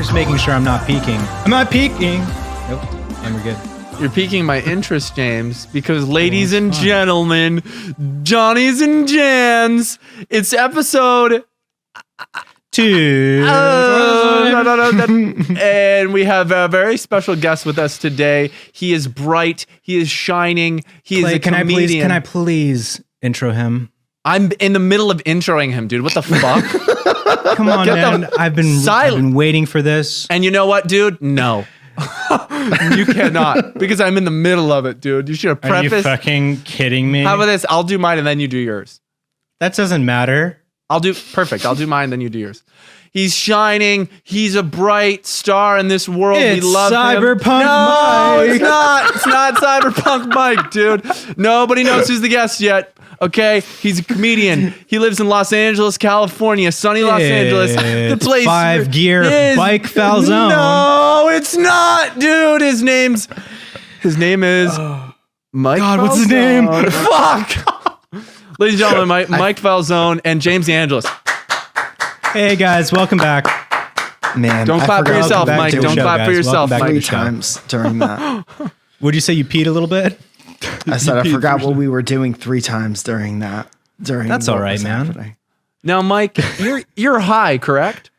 just making sure I'm not peeking. I'm not peeking. Nope. And we're good. You're piquing my interest, James, because ladies and gentlemen, Johnnies and Jans, it's episode 2. And we have a very special guest with us today. He is bright. He is shining. He is a comedian. Can I please intro him? I'm in the middle of introing him, dude. What the fuck? Come on, man. I've been waiting for this. And you know what, dude? No. You cannot, because I'm in the middle of it, dude. You should have prefaced. Are you fucking kidding me? How about this? I'll do mine and then you do yours. That doesn't matter. Perfect. I'll do mine, then you do yours. He's shining. He's a bright star in this world. It's we love Cyberpunk him. No, Mike. it's not. It's not Cyberpunk Mike, dude. Nobody knows who's the guest yet. Okay, he's a comedian. He lives in Los Angeles, California, sunny Los Angeles. The place 5-gear bike Falzone. No, it's not, dude. His name is Mike. God, what's his name? Fuck. Ladies and gentlemen, Mike Falzone and James Angeles. Hey guys, welcome back. Man, don't clap for yourself, Mike. Don't clap for yourself, Mike. 3 times during that. Would you say you peed a little bit? I said I forgot what we were doing 3 times during that. That's all right, man. Happening. Now, Mike, you're high, correct?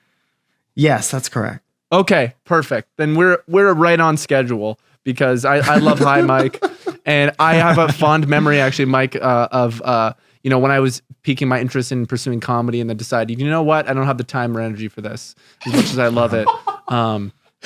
Yes, that's correct. Okay, perfect. Then we're right on schedule because I love high Mike, and I have a fond memory actually, Mike, of when I was piquing my interest in pursuing comedy, and then decided, you know what, I don't have the time or energy for this as much as I love it.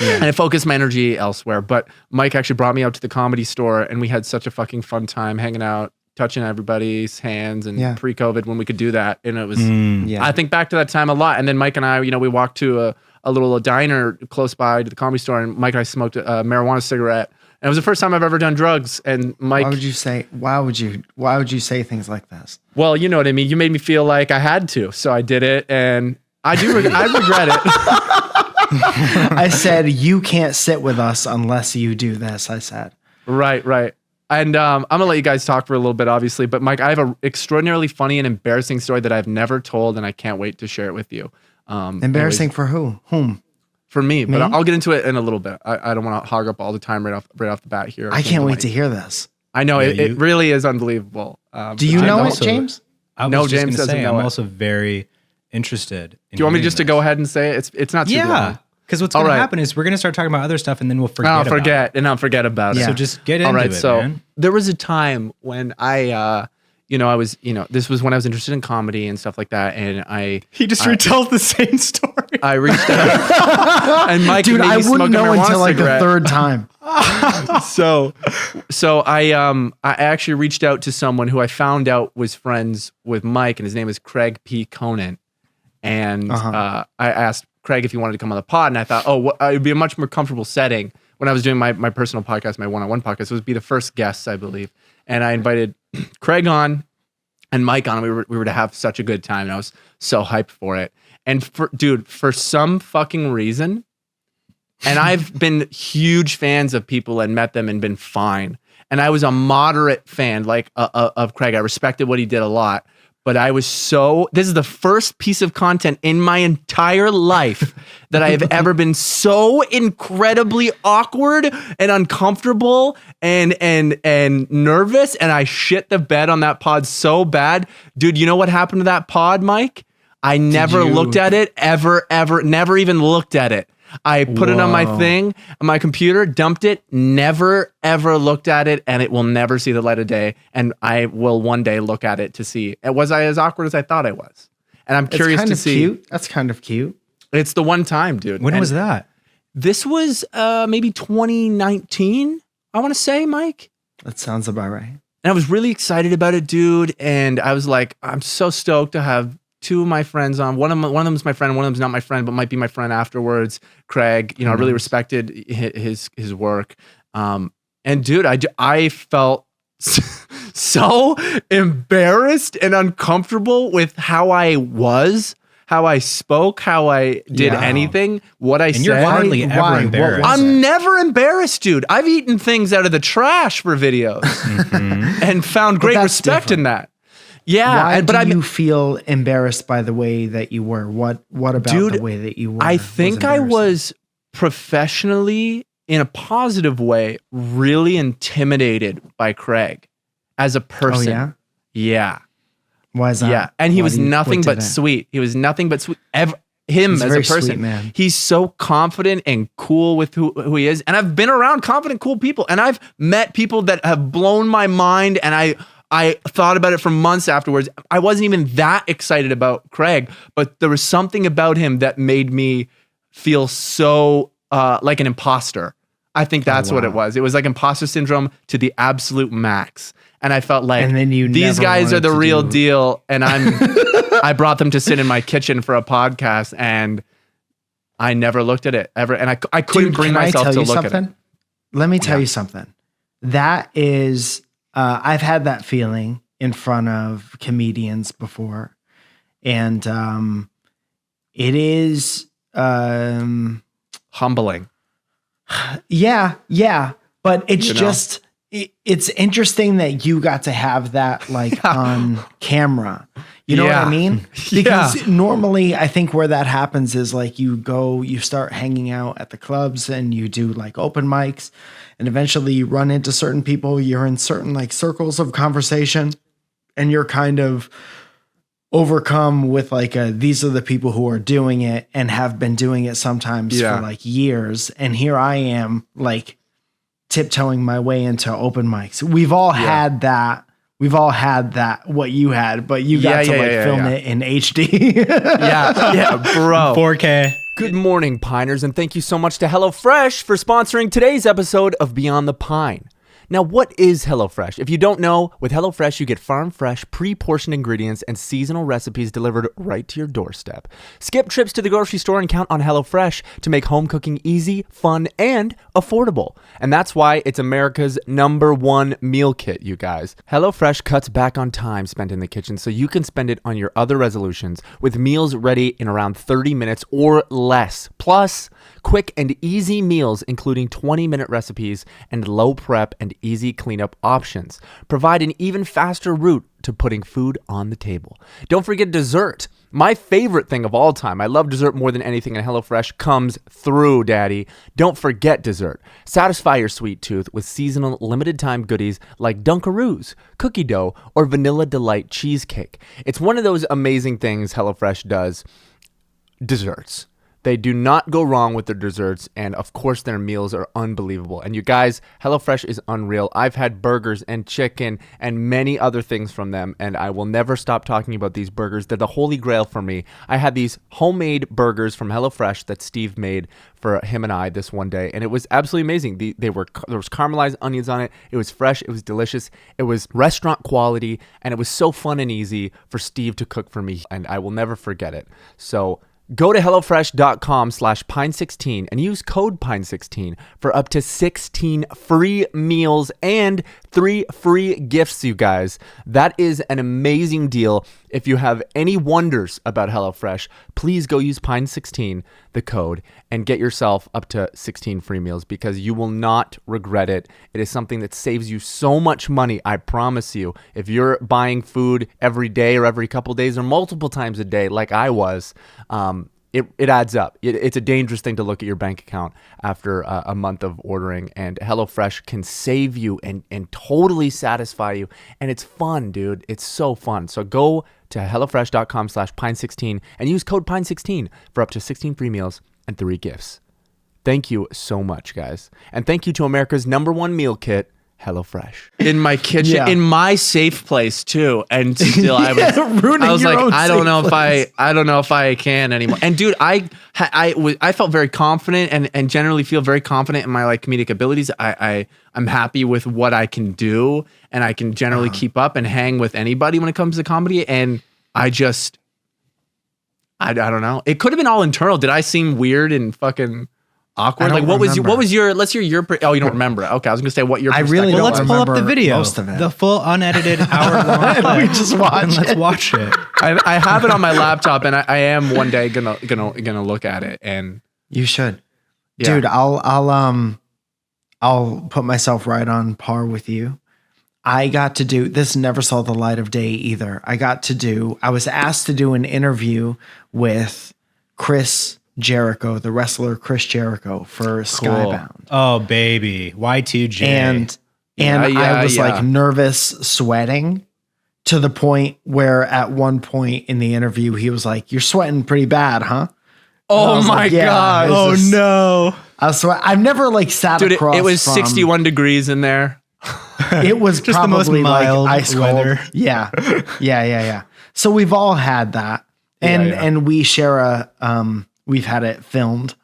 And I focused my energy elsewhere. But Mike actually brought me out to the Comedy Store, and we had such a fucking fun time hanging out, touching everybody's hands, and pre-COVID when we could do that. And it was, I think back to that time a lot. And then Mike and I, we walked to a little diner close by to the Comedy Store, and Mike and I smoked a marijuana cigarette. And it was the first time I've ever done drugs. And Mike, why would you say things like this? Well, you know what I mean. You made me feel like I had to, so I did it, and I regret it. I said, you can't sit with us unless you do this, I said. Right. And I'm going to let you guys talk for a little bit, obviously. But Mike, I have an extraordinarily funny and embarrassing story that I've never told, and I can't wait to share it with you. Embarrassing for who? Whom? For me? But I'll get into it in a little bit. I don't want to hog up all the time right off the bat here. I can't wait to hear this. I know, it really is unbelievable. Do you know it, James? No, James doesn't know it. I'm also very interested. Do you want me just to go ahead and say it? It's not super long. Because what's going to happen is we're going to start talking about other stuff, and then we'll forget. I'll forget about it. So just get into it, man. There was a time when I was, this was when I was interested in comedy and stuff like that, and he just retells the same story. I reached out, and Mike, dude, I wouldn't know until like the 3rd time. So I actually reached out to someone who I found out was friends with Mike, and his name is Craig P. Conant, and I asked Craig if he wanted to come on the pod, and I thought, it would be a much more comfortable setting when I was doing my personal podcast, my one-on-one podcast. It would be the first guests, I believe, and I invited Craig on and Mike on. We were to have such a good time, and I was so hyped for it. And for some fucking reason, and I've been huge fans of people and met them and been fine, and I was a moderate fan of Craig. I respected what he did a lot. But this is the first piece of content in my entire life that I have ever been so incredibly awkward and uncomfortable and nervous. And I shit the bed on that pod so bad. Dude, you know what happened to that pod, Mike? I never looked at it, ever, never even looked at it. I put it on my thing, on my computer, dumped it, never, ever looked at it, and it will never see the light of day. And I will one day look at it to see, was I as awkward as I thought I was? And I'm curious to see. Cute. That's kind of cute. It's the one time, dude. When was that? This was maybe 2019, I want to say, Mike. That sounds about right. And I was really excited about it, dude. And I was like, I'm so stoked to have 2 of my friends on. One of them is my friend. One of them's not my friend, but might be my friend afterwards. Craig, I really respected his work. And dude, I felt so embarrassed and uncomfortable with how I was, how I spoke, how I did anything, what I said. You're hardly ever embarrassed. I'm never embarrassed, dude. I've eaten things out of the trash for videos and found great respect in that. Yeah, why do you feel embarrassed by the way that you were? What about the way that you were? I think I was professionally, in a positive way, really intimidated by Craig as a person. Oh, yeah? Yeah. Why is that? Yeah. And he was nothing but sweet. He was nothing but sweet. Him as a person, sweet, man. He's so confident and cool with who he is. And I've been around confident, cool people. And I've met people that have blown my mind. And I thought about it for months afterwards. I wasn't even that excited about Craig, but there was something about him that made me feel so like an imposter. I think that's what it was. It was like imposter syndrome to the absolute max. And I felt like these guys are the real deal. And I brought them to sit in my kitchen for a podcast, and I never looked at it ever. And I couldn't bring myself to look at it. Let me tell you something. That is, I've had that feeling in front of comedians before. And it is humbling. Yeah. But it's just... It's interesting that you got to have that like on camera. You know what I mean? Because normally I think where that happens is like you start hanging out at the clubs and you do like open mics, and eventually you run into certain people. You're in certain like circles of conversation, and you're kind of overcome with like these are the people who are doing it and have been doing it sometimes for like years. And here I am like tiptoeing my way into open mics. We've all had that. We've all had that, what you had, but you got to film it in HD. Bro. 4K. Good morning, Piners, and thank you so much to HelloFresh for sponsoring today's episode of Beyond the Pine. Now, what is HelloFresh? If you don't know, with HelloFresh, you get farm-fresh, pre-portioned ingredients and seasonal recipes delivered right to your doorstep. Skip trips to the grocery store and count on HelloFresh to make home cooking easy, fun, and affordable. And that's why it's America's #1 meal kit, you guys. HelloFresh cuts back on time spent in the kitchen so you can spend it on your other resolutions with meals ready in around 30 minutes or less. Plus, quick and easy meals including 20-minute recipes and low prep and easy cleanup options provide an even faster route to putting food on the table. Don't forget dessert. My favorite thing of all time. I love dessert more than anything, and HelloFresh comes through, Daddy. Don't forget dessert. Satisfy your sweet tooth with seasonal limited time goodies like Dunkaroos, cookie dough, or Vanilla Delight cheesecake. It's one of those amazing things HelloFresh does. Desserts. They do not go wrong with their desserts, and of course their meals are unbelievable. And you guys, HelloFresh is unreal. I've had burgers and chicken and many other things from them, and I will never stop talking about these burgers. They're the holy grail for me. I had these homemade burgers from HelloFresh that Steve made for him and I this one day, and it was absolutely amazing. There was caramelized onions on it. It was fresh. It was delicious. It was restaurant quality, and it was so fun and easy for Steve to cook for me, and I will never forget it. So go to HelloFresh.com/Pine16 and use code Pine16 for up to 16 free meals and 3 free gifts, you guys. That is an amazing deal. If you have any wonders about HelloFresh, please go use Pine16, the code, and get yourself up to 16 free meals because you will not regret it. It is something that saves you so much money, I promise you. If you're buying food every day or every couple days or multiple times a day like I was, it adds up. It's a dangerous thing to look at your bank account after a month of ordering, and HelloFresh can save you and totally satisfy you. And it's fun, dude. It's so fun. So go to HelloFresh.com/Pine16 and use code Pine16 for up to 16 free meals and 3 gifts. Thank you so much, guys. And thank you to America's #1 meal kit, HelloFresh. In my kitchen, in my safe place too, and still I was like, I don't know if I can anymore. And dude, I felt very confident and generally feel very confident in my like comedic abilities. I'm happy with what I can do, and I can generally keep up and hang with anybody when it comes to comedy. And I don't know. It could have been all internal. Did I seem weird and fucking awkward? Like what was your let's hear your oh, you don't remember it. Okay, I was gonna say what your perspective. I really don't let's pull up the video, most of it. the full unedited hour-long clip. We just watch Let's watch it. I have it on my laptop, and I am one day gonna look at it. And you should, dude. I'll put myself right on par with you. I got to do this. Never saw the light of day either. I was asked to do an interview with Chris Jericho, the wrestler Chris Jericho, for Skybound. Oh baby, Y2J. And I was like nervous, sweating, to the point where at one point in the interview he was like, "You're sweating pretty bad, huh?" Oh my God! Oh no! I've never like sat across. It was 61 degrees in there. It was just probably the most mild like ice weather. cold. Yeah. So we've all had that, and we share we've had it filmed.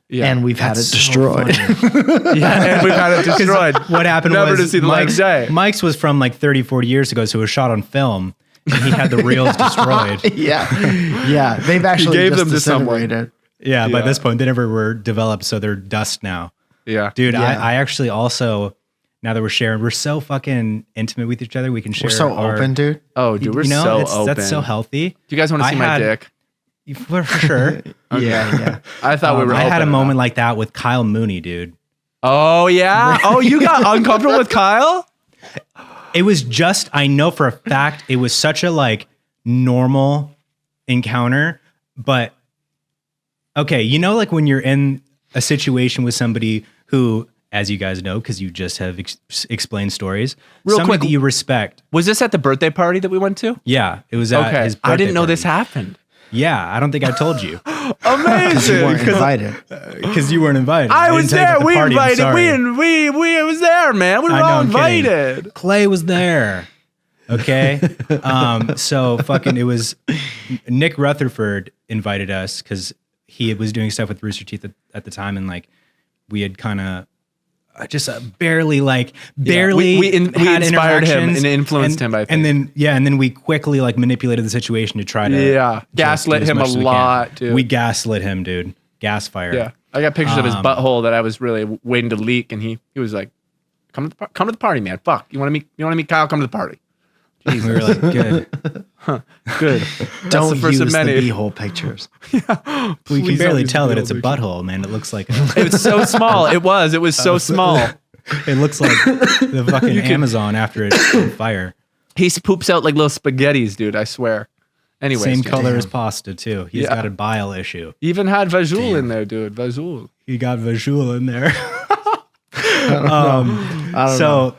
Yeah, and we've had it destroyed. And we've had it destroyed. What happened Never was to see the light of day. Mike's was from like 30, 40 years ago, so it was shot on film, and he had the reels destroyed. Yeah. They've actually gave just them to someone. Yeah, by this point, they never were developed, so they're dust now. Yeah. Dude, I actually also, now that we're sharing, we're so fucking intimate with each other. We can share. We're so open, dude. Oh, dude, we're so open. That's so healthy. Do you guys want to see my dick? For sure. Yeah. I thought we were. I had a moment like that with Kyle Mooney, dude. Oh yeah. Oh, you got uncomfortable with Kyle? It was just, I know for a fact, it was such a like normal encounter, but okay, you know, like when you're in a situation with somebody who, as you guys know, because you just have explained stories, somebody that you respect. Was this at the birthday party that we went to? Yeah, it was at his birthday I didn't know party. this happened. Yeah, I don't think I told you. Amazing. You weren't invited. Because you weren't invited. I was there. We invited. We was there, man. We were all invited. Clay was there. Okay. So fucking, it was Nick Rutherford invited us because he was doing stuff with Rooster Teeth at the time, and like we had kind of just barely we inspired him and influenced him, I think. and then we quickly like manipulated the situation to try to gaslit him a lot, dude. We gaslit him, dude. Gas fire. Yeah, I got pictures of his butthole that I was really waiting to leak, and he was like, come to the party, man. Fuck, you want to meet Kyle? Come to the party." We were like, good. Good. Don't use the beehole pictures. We can barely tell that it's a butthole, man. It looks like it's so small. It was so small. It looks like the fucking Amazon after it's on fire. He poops out like little spaghettis, dude. I swear. Anyway, same color as pasta too. He's got a bile issue. Even had Vajul in there, dude. Vajul. He got Vajul in there. I don't know.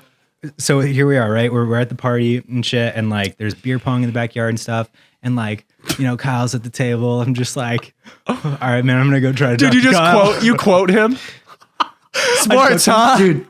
So here we are, right? We're at the party and shit, and like there's beer pong in the backyard and stuff, and like, you know, Kyle's at the table. I'm just like, all right, man, I'm gonna go try to. Dude, you just quote him. Sports, huh? Dude,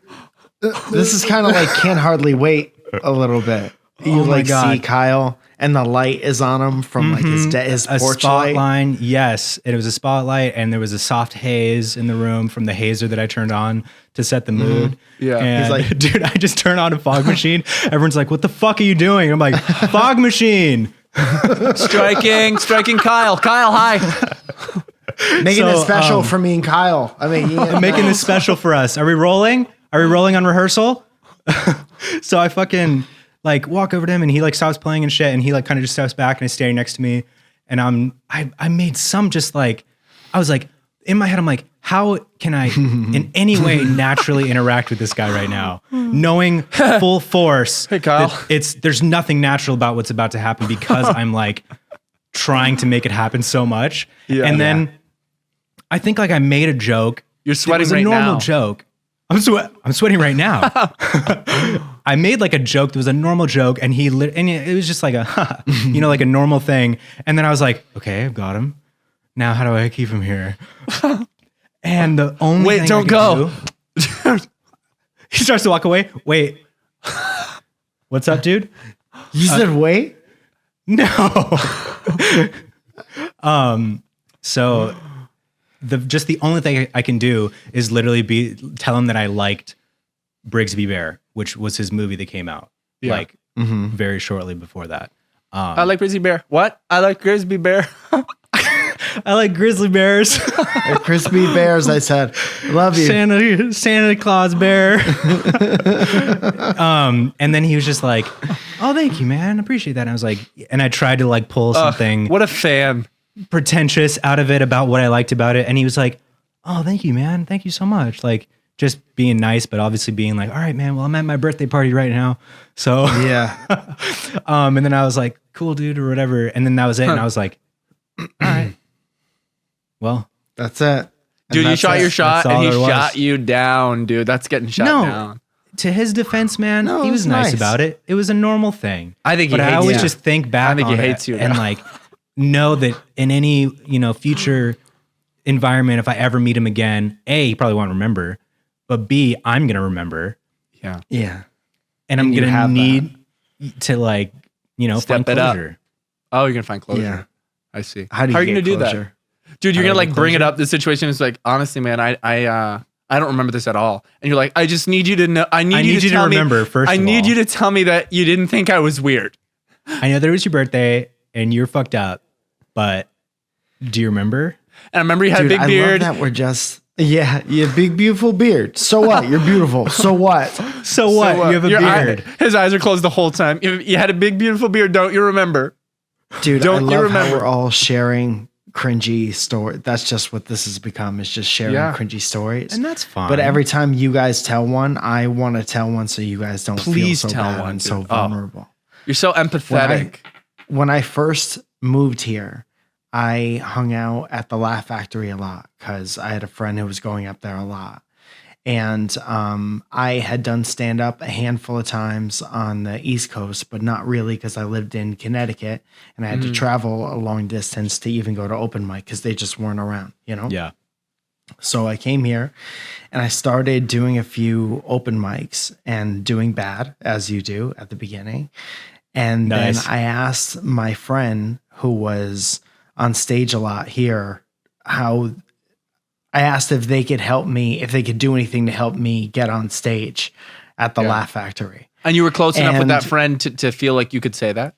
this is kind of like Can't Hardly Wait a little bit. You see Kyle, and the light is on him from like his porch spotlight. light. Yes, it was a spotlight, and there was a soft haze in the room from the hazer that I turned on to set the mood. Yeah, and he's like, dude, I just turned on a fog machine. Everyone's like, "What the fuck are you doing?" I'm like, "Fog machine." striking Kyle. Kyle, hi. Making it special for me and Kyle. I mean, making this special for us. Are we rolling? Are we rolling on rehearsal? So I fucking like walk over to him, and he like stops playing and shit, and he like kind of just steps back and is standing next to me, and I made some just like, I was like, in my head, I'm like, how can I in any way naturally interact with this guy right now, knowing full force hey Kyle, there's nothing natural about what's about to happen because I'm like trying to make it happen so much. And then I think like I made a joke. You're sweating. It was a normal joke. I'm sweating right now. I made like a joke that was a normal joke, and it was just like a, you know, like a normal thing. And then I was like, okay, I've got him. Now how do I keep him here? And the only thing don't go. He starts to walk away. Wait. What's up, dude? You said wait? No. So the only thing I can do is literally tell him that I liked Brigsby Bear, which was his movie that came out like very shortly before that. I like Grizzly Bear. What? I like Grizzly Bear. I like grizzly bears. Crispy bears, I said. Love you. Santa Claus bear. And then he was just like, oh, thank you, man. Appreciate that. And I was like, and I tried to like pull something. What a fan. Pretentious out of it about what I liked about it. And he was like, oh, thank you, man. Thank you so much. Like just being nice, but obviously being like, all right, man, well, I'm at my birthday party right now. So yeah. And then I was like, cool, dude, or whatever. And then that was it. And I was like, all right. Well, That's it. Dude, you shot your shot and he That's all there was. shot you down, dude. That's getting shot down. To his defense, man, No, he it was was nice nice. about it. It was a normal thing. I think he but I hates always you. just think back I think on he hates it you and now. like know that in any, future environment, if I ever meet him again, A, he probably won't remember, but B, I'm going to remember. Yeah. Yeah. And I'm you going to have need to like, Step find it up. closure. Oh, you're going to find closure. Yeah. I see. How are you going to get do closure? that? Dude, you're How going do to I like get bring it closure? up. The situation is like, honestly, man, I don't remember this at all. And you're like, I just need you to know. I need you to tell me. remember, first I of need all. you to tell me that you didn't think I was weird. I know that it was your birthday and you're fucked up, but do you remember? And I remember you had Dude, a big beard. I love that we're just you have big beautiful beard. So what? You're beautiful. So what? So what? You have a Your beard. his eyes are closed the whole time. You had a big, beautiful beard. Don't you remember? Dude, Don't I you love how remember? we're all sharing cringy story. That's just what this has become. Is just sharing Yeah. cringy stories. And that's fine. But every time you guys tell one, I want to tell one so you guys don't Please feel so tell bad one, and so dude. Oh. vulnerable. You're so empathetic. When I first moved here, I hung out at the Laugh Factory a lot because I had a friend who was going up there a lot. And I had done stand up a handful of times on the East Coast, but not really because I lived in Connecticut and I had to travel a long distance to even go to open mic because they just weren't around, Yeah. So I came here and I started doing a few open mics and doing bad, as you do at the beginning. And Nice. then I asked my friend who was on stage a lot here I asked if they could help me, if they could do anything to help me get on stage at the Laugh Factory. And you were close enough with And- that friend to feel like you could say that?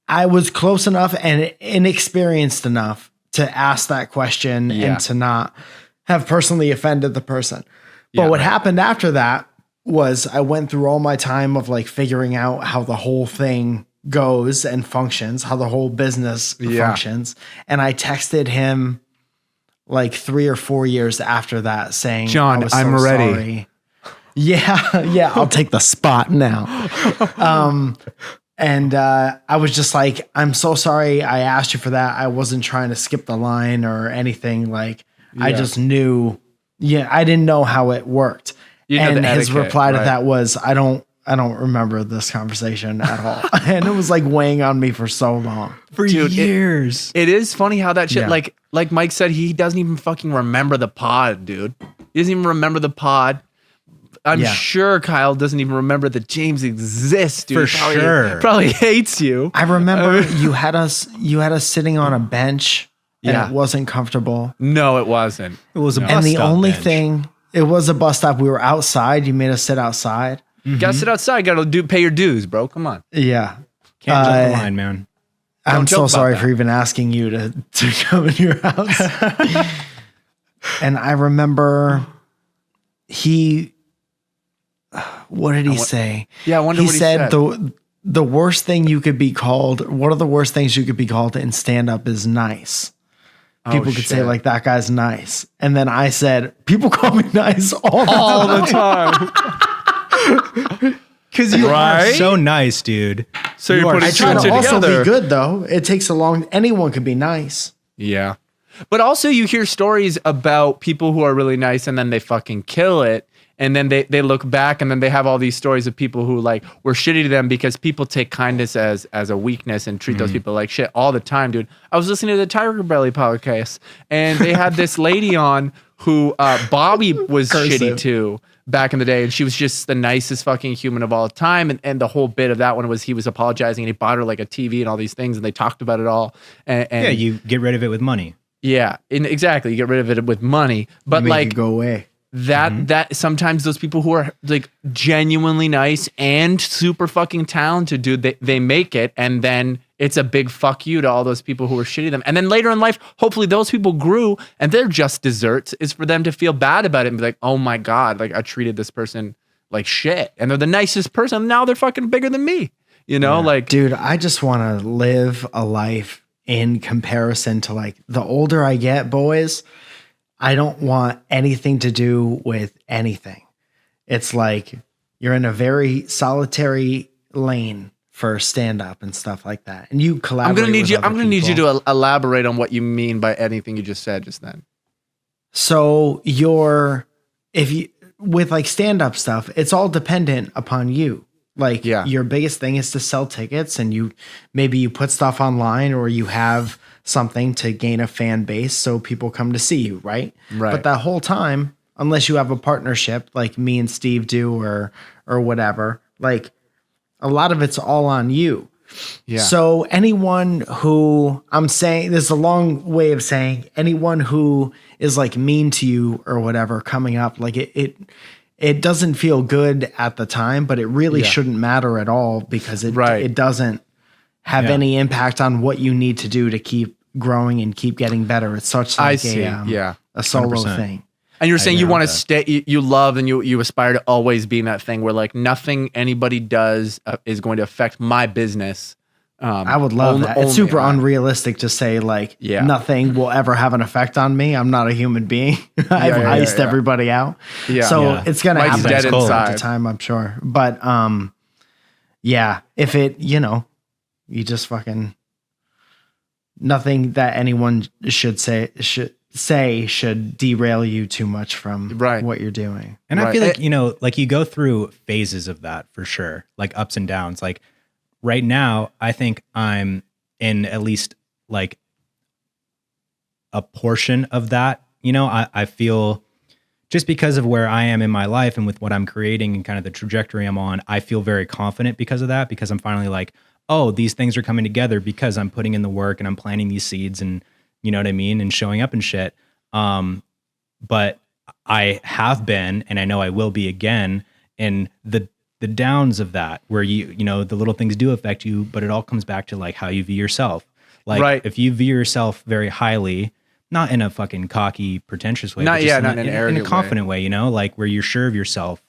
I was close enough and inexperienced enough to ask that question Yeah. and to not have personally offended the person. But Yeah, what right. happened after that was I went through all my time of like figuring out how the whole thing goes and functions, how the whole business Yeah. functions. And I texted him like 3 or 4 years after that saying, John, I was I'm so ready. sorry. Yeah, I'll take the spot now. And I was just like, I'm so sorry I asked you for that. I wasn't trying to skip the line or anything. Like, I Yeah. just knew, I didn't know how it worked. You know And the his etiquette, reply to right. that was, I don't remember this conversation at all. And it was like weighing on me for so long. For Dude, years. It is funny how that shit, Yeah. like Mike said, he doesn't even fucking remember the pod, dude. He doesn't even remember the pod. I'm Yeah. sure Kyle doesn't even remember that James exists, dude. For Probably- sure. Probably hates you. I remember you had us sitting on a bench and Yeah. it wasn't comfortable. No, it wasn't. It was a bus And the stop only bench. thing, it was a bus stop. We were outside. You made us sit outside. Gotta sit outside. Gotta pay your dues, bro. Come on. Yeah. Can't jump the line, man. I'm joke so about sorry that. for even asking you to come in your house. And I remember what did he say? Yeah, I wonder He what he said said. the worst thing you could be called, one of the worst things you could be called in stand up is nice. People could say shit. like, that guy's nice. And then I said, people call me nice all the time. the time. Because you Right? are so nice, dude. So You you're are putting I two try and to two also together. be good though. It takes anyone can be nice. Yeah. But also you hear stories about people who are really nice and then they fucking kill it. And then they look back and then they have all these stories of people who like were shitty to them because people take kindness as a weakness and treat those people like shit all the time, dude. I was listening to the Tiger Belly podcast and they had this lady on who Bobby was shitty to back in the day. And she was just the nicest fucking human of all time. And the whole bit of that one was he was apologizing and he bought her like a TV and all these things and they talked about it all. And Yeah, you get rid of it with money. yeah, exactly. You get rid of it with money. But Make like it go away. that sometimes those people who are like genuinely nice and super fucking talented, dude, they make it and then it's a big fuck you to all those people who are shitty to them. And then later in life, hopefully those people grew and they're just desserts is for them to feel bad about it and be like, oh my God, like I treated this person like shit. And they're the nicest person. Now they're fucking bigger than me. You know, like Dude, I just want to live a life in comparison to like the older I get, boys, I don't want anything to do with anything. It's like you're in a very solitary lane for stand up and stuff like that. And you collaborate. I'm gonna need with you. other I'm gonna need you people. to elaborate on what you mean by anything you just said just then. So if you, with like stand-up stuff, it's all dependent upon you. Like your biggest thing is to sell tickets, and maybe you put stuff online, or you have something to gain a fan base so people come to see you, right? Right. But that whole time, unless you have a partnership like me and Steve do or whatever, like a lot of it's all on you. Yeah. So anyone who, I'm saying, this is a long way of saying, anyone who is like mean to you or whatever coming up, like it doesn't feel good at the time, but it really shouldn't matter at all, because it doesn't have any impact on what you need to do to keep growing and keep getting better. It's such like a solo 100%. Thing. And you're saying you want to stay, you love and you aspire to always be in that thing where like nothing anybody does is going to affect my business. I would love that. It's super unrealistic to say like nothing will ever have an effect on me. I'm not a human being. I've iced everybody out. Yeah. So it's going to happen dead at the time, I'm sure. But if it, you just fucking, nothing that anyone should derail you too much from what you're doing. And I feel like, like you go through phases of that for sure, like ups and downs. Like right now, I think I'm in at least like a portion of that. I feel just because of where I am in my life and with what I'm creating and kind of the trajectory I'm on, I feel very confident because of that, because I'm finally like, oh, these things are coming together because I'm putting in the work and I'm planting these seeds and you know what I mean? And showing up and shit. But I have been, and I know I will be again, in the downs of that, where the little things do affect you, but it all comes back to like how you view yourself. Like if you view yourself very highly, not in a fucking cocky, pretentious way, not in a confident way, like where you're sure of yourself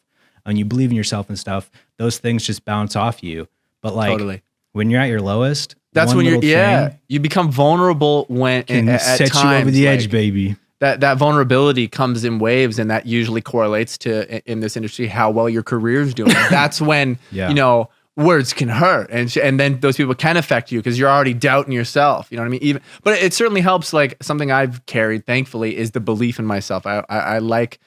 and you believe in yourself and stuff, those things just bounce off you. But like when you're at your lowest, that's when you become vulnerable when at set times, you over the edge, baby. That vulnerability comes in waves, and that usually correlates to, in this industry, how well your career's doing. That's when words can hurt, and then those people can affect you because you're already doubting yourself. You know what I mean? But it certainly helps. Like something I've carried, thankfully, is the belief in myself. I like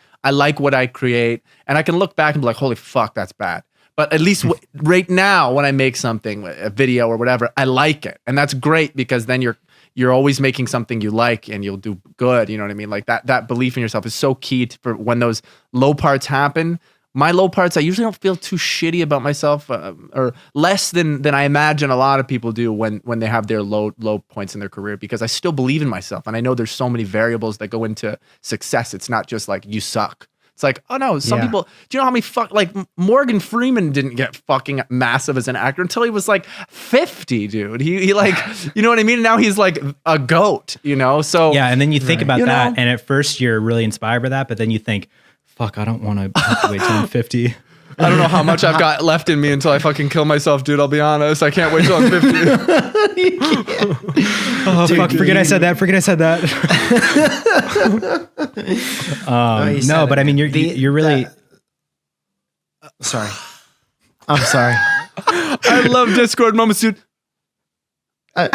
what I create, and I can look back and be like, holy fuck, that's bad. But at least right now, when I make something, a video or whatever, I like it. And that's great, because then you're always making something you like and you'll do good. You know what I mean? Like that belief in yourself is so key for when those low parts happen. My low parts, I usually don't feel too shitty about myself, or less than I imagine a lot of people do when they have their low points in their career, because I still believe in myself. And I know there's so many variables that go into success. It's not just like you suck. It's like, oh no, some people, do you know how many like Morgan Freeman didn't get fucking massive as an actor until he was like 50, dude. He like, you know what I mean? Now he's like a goat, So yeah, and then you think about that, and at first you're really inspired by that, but then you think, fuck, I don't want to have to wait till I'm 50. I don't know how much I've got left in me until I fucking kill myself, dude. I'll be honest. I can't wait till I'm 50. Oh, dude, fuck. Forget I said that. No, but I mean, you're really... sorry. I'm sorry. I love Discord moments, dude. I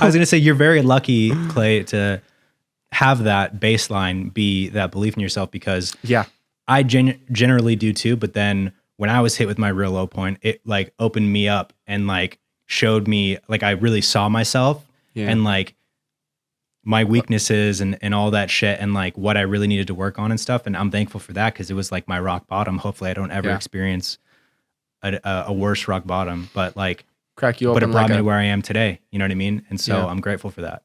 was going to say, you're very lucky, Clay, to have that baseline be that belief in yourself, because I generally do too, but then when I was hit with my real low point, it like opened me up and like showed me, like I really saw myself and like my weaknesses and all that shit, and like what I really needed to work on and stuff. And I'm thankful for that, because it was like my rock bottom. Hopefully I don't ever experience a worse rock bottom, but like crack you open, but it brought me to where I am today. You know what I mean? And so I'm grateful for that.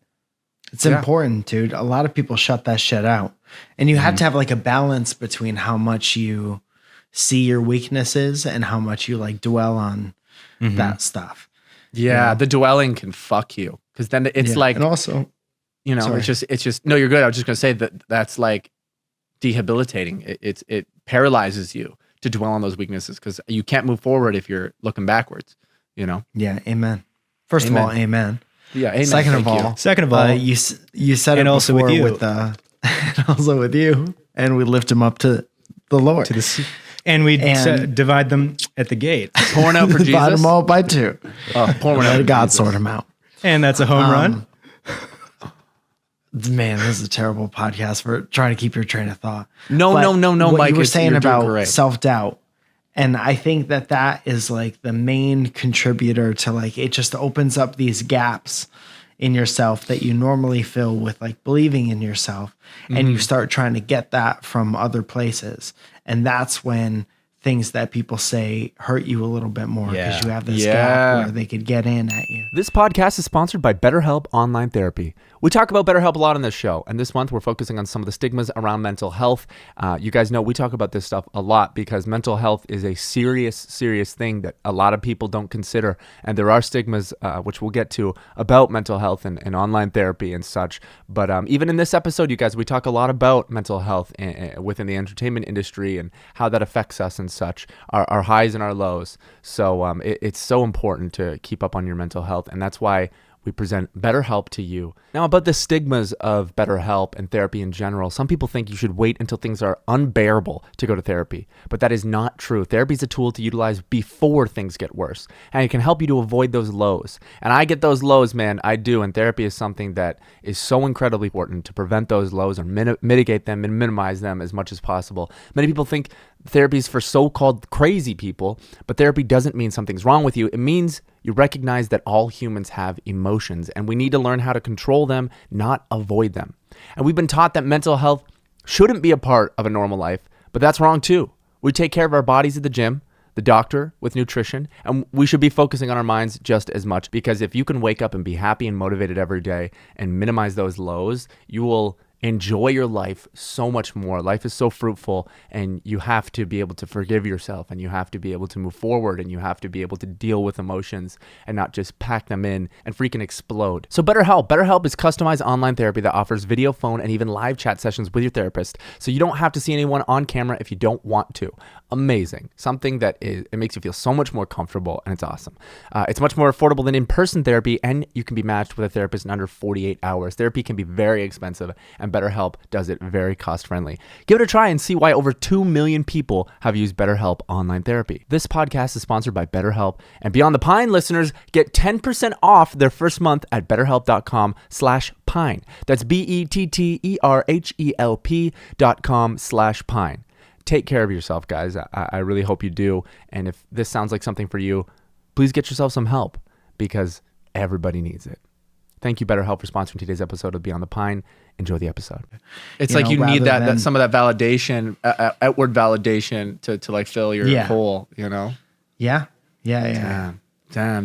It's important, dude. A lot of people shut that shit out. And you have to have like a balance between how much you see your weaknesses and how much you like dwell on that stuff. Yeah, the dwelling can fuck you, because then it's like, and also, it's just no, you're good. I was just gonna say that's like debilitating. It paralyzes you to dwell on those weaknesses, because you can't move forward if you're looking backwards. Yeah. Amen. First of all, amen. Yeah. Amen. Second of all, you said and it also before with you, and also with you, and we lift him up to the Lord, and we divide them at the gate, pouring out for Jesus. Divide them all by two. Pouring out. Let God sort them out, and that's a home run. Man, this is a terrible podcast for trying to keep your train of thought. No, what Mike. You were saying you're doing about great. self-doubt. And I think that is like the main contributor to like, it just opens up these gaps in yourself that you normally fill with like believing in yourself. And you start trying to get that from other places. And that's when things that people say hurt you a little bit more because you have this gap where they could get in at you. This podcast is sponsored by BetterHelp Online Therapy. We talk about BetterHelp a lot on this show, and this month we're focusing on some of the stigmas around mental health. You guys know we talk about this stuff a lot because mental health is a serious thing that a lot of people don't consider, and there are stigmas, which we'll get to, about mental health and online therapy and such. But even in this episode, you guys, we talk a lot about mental health within the entertainment industry and how that affects us and such, our highs and our lows. So it's so important to keep up on your mental health, and that's why we present BetterHelp to you. Now, about the stigmas of BetterHelp and therapy in general, some people think you should wait until things are unbearable to go to therapy, but that is not true. Therapy is a tool to utilize before things get worse, and it can help you to avoid those lows. And I get those lows, man, I do, and therapy is something that is so incredibly important to prevent those lows or mitigate them and minimize them as much as possible. Many people think therapy is for so-called crazy people, but therapy doesn't mean something's wrong with you. It means you recognize that all humans have emotions, and we need to learn how to control them, not avoid them. And we've been taught that mental health shouldn't be a part of a normal life, but that's wrong too. We take care of our bodies at the gym, the doctor with nutrition, and we should be focusing on our minds just as much, because if you can wake up and be happy and motivated every day and minimize those lows, you will enjoy your life so much more. Life is so fruitful, and you have to be able to forgive yourself, and you have to be able to move forward, and you have to be able to deal with emotions and not just pack them in and freaking explode. So BetterHelp is customized online therapy that offers video, phone, and even live chat sessions with your therapist, so you don't have to see anyone on camera if you don't want to. Amazing. Something that it makes you feel so much more comfortable, and it's awesome. It's much more affordable than in-person therapy, and you can be matched with a therapist in under 48 hours. Therapy can be very expensive, and BetterHelp does it very cost-friendly. Give it a try and see why over 2 million people have used BetterHelp online therapy. This podcast is sponsored by BetterHelp, and Beyond the Pine listeners get 10% off their first month at betterhelp.com/pine. That's BetterHelp.com/pine. Take care of yourself, guys. I really hope you do. And if this sounds like something for you, please get yourself some help, because everybody needs it. Thank you, BetterHelp, for sponsoring today's episode of Beyond the Pine. Enjoy the episode. It's like you need that some of that validation, outward validation to like fill your hole, you know? Yeah. Damn,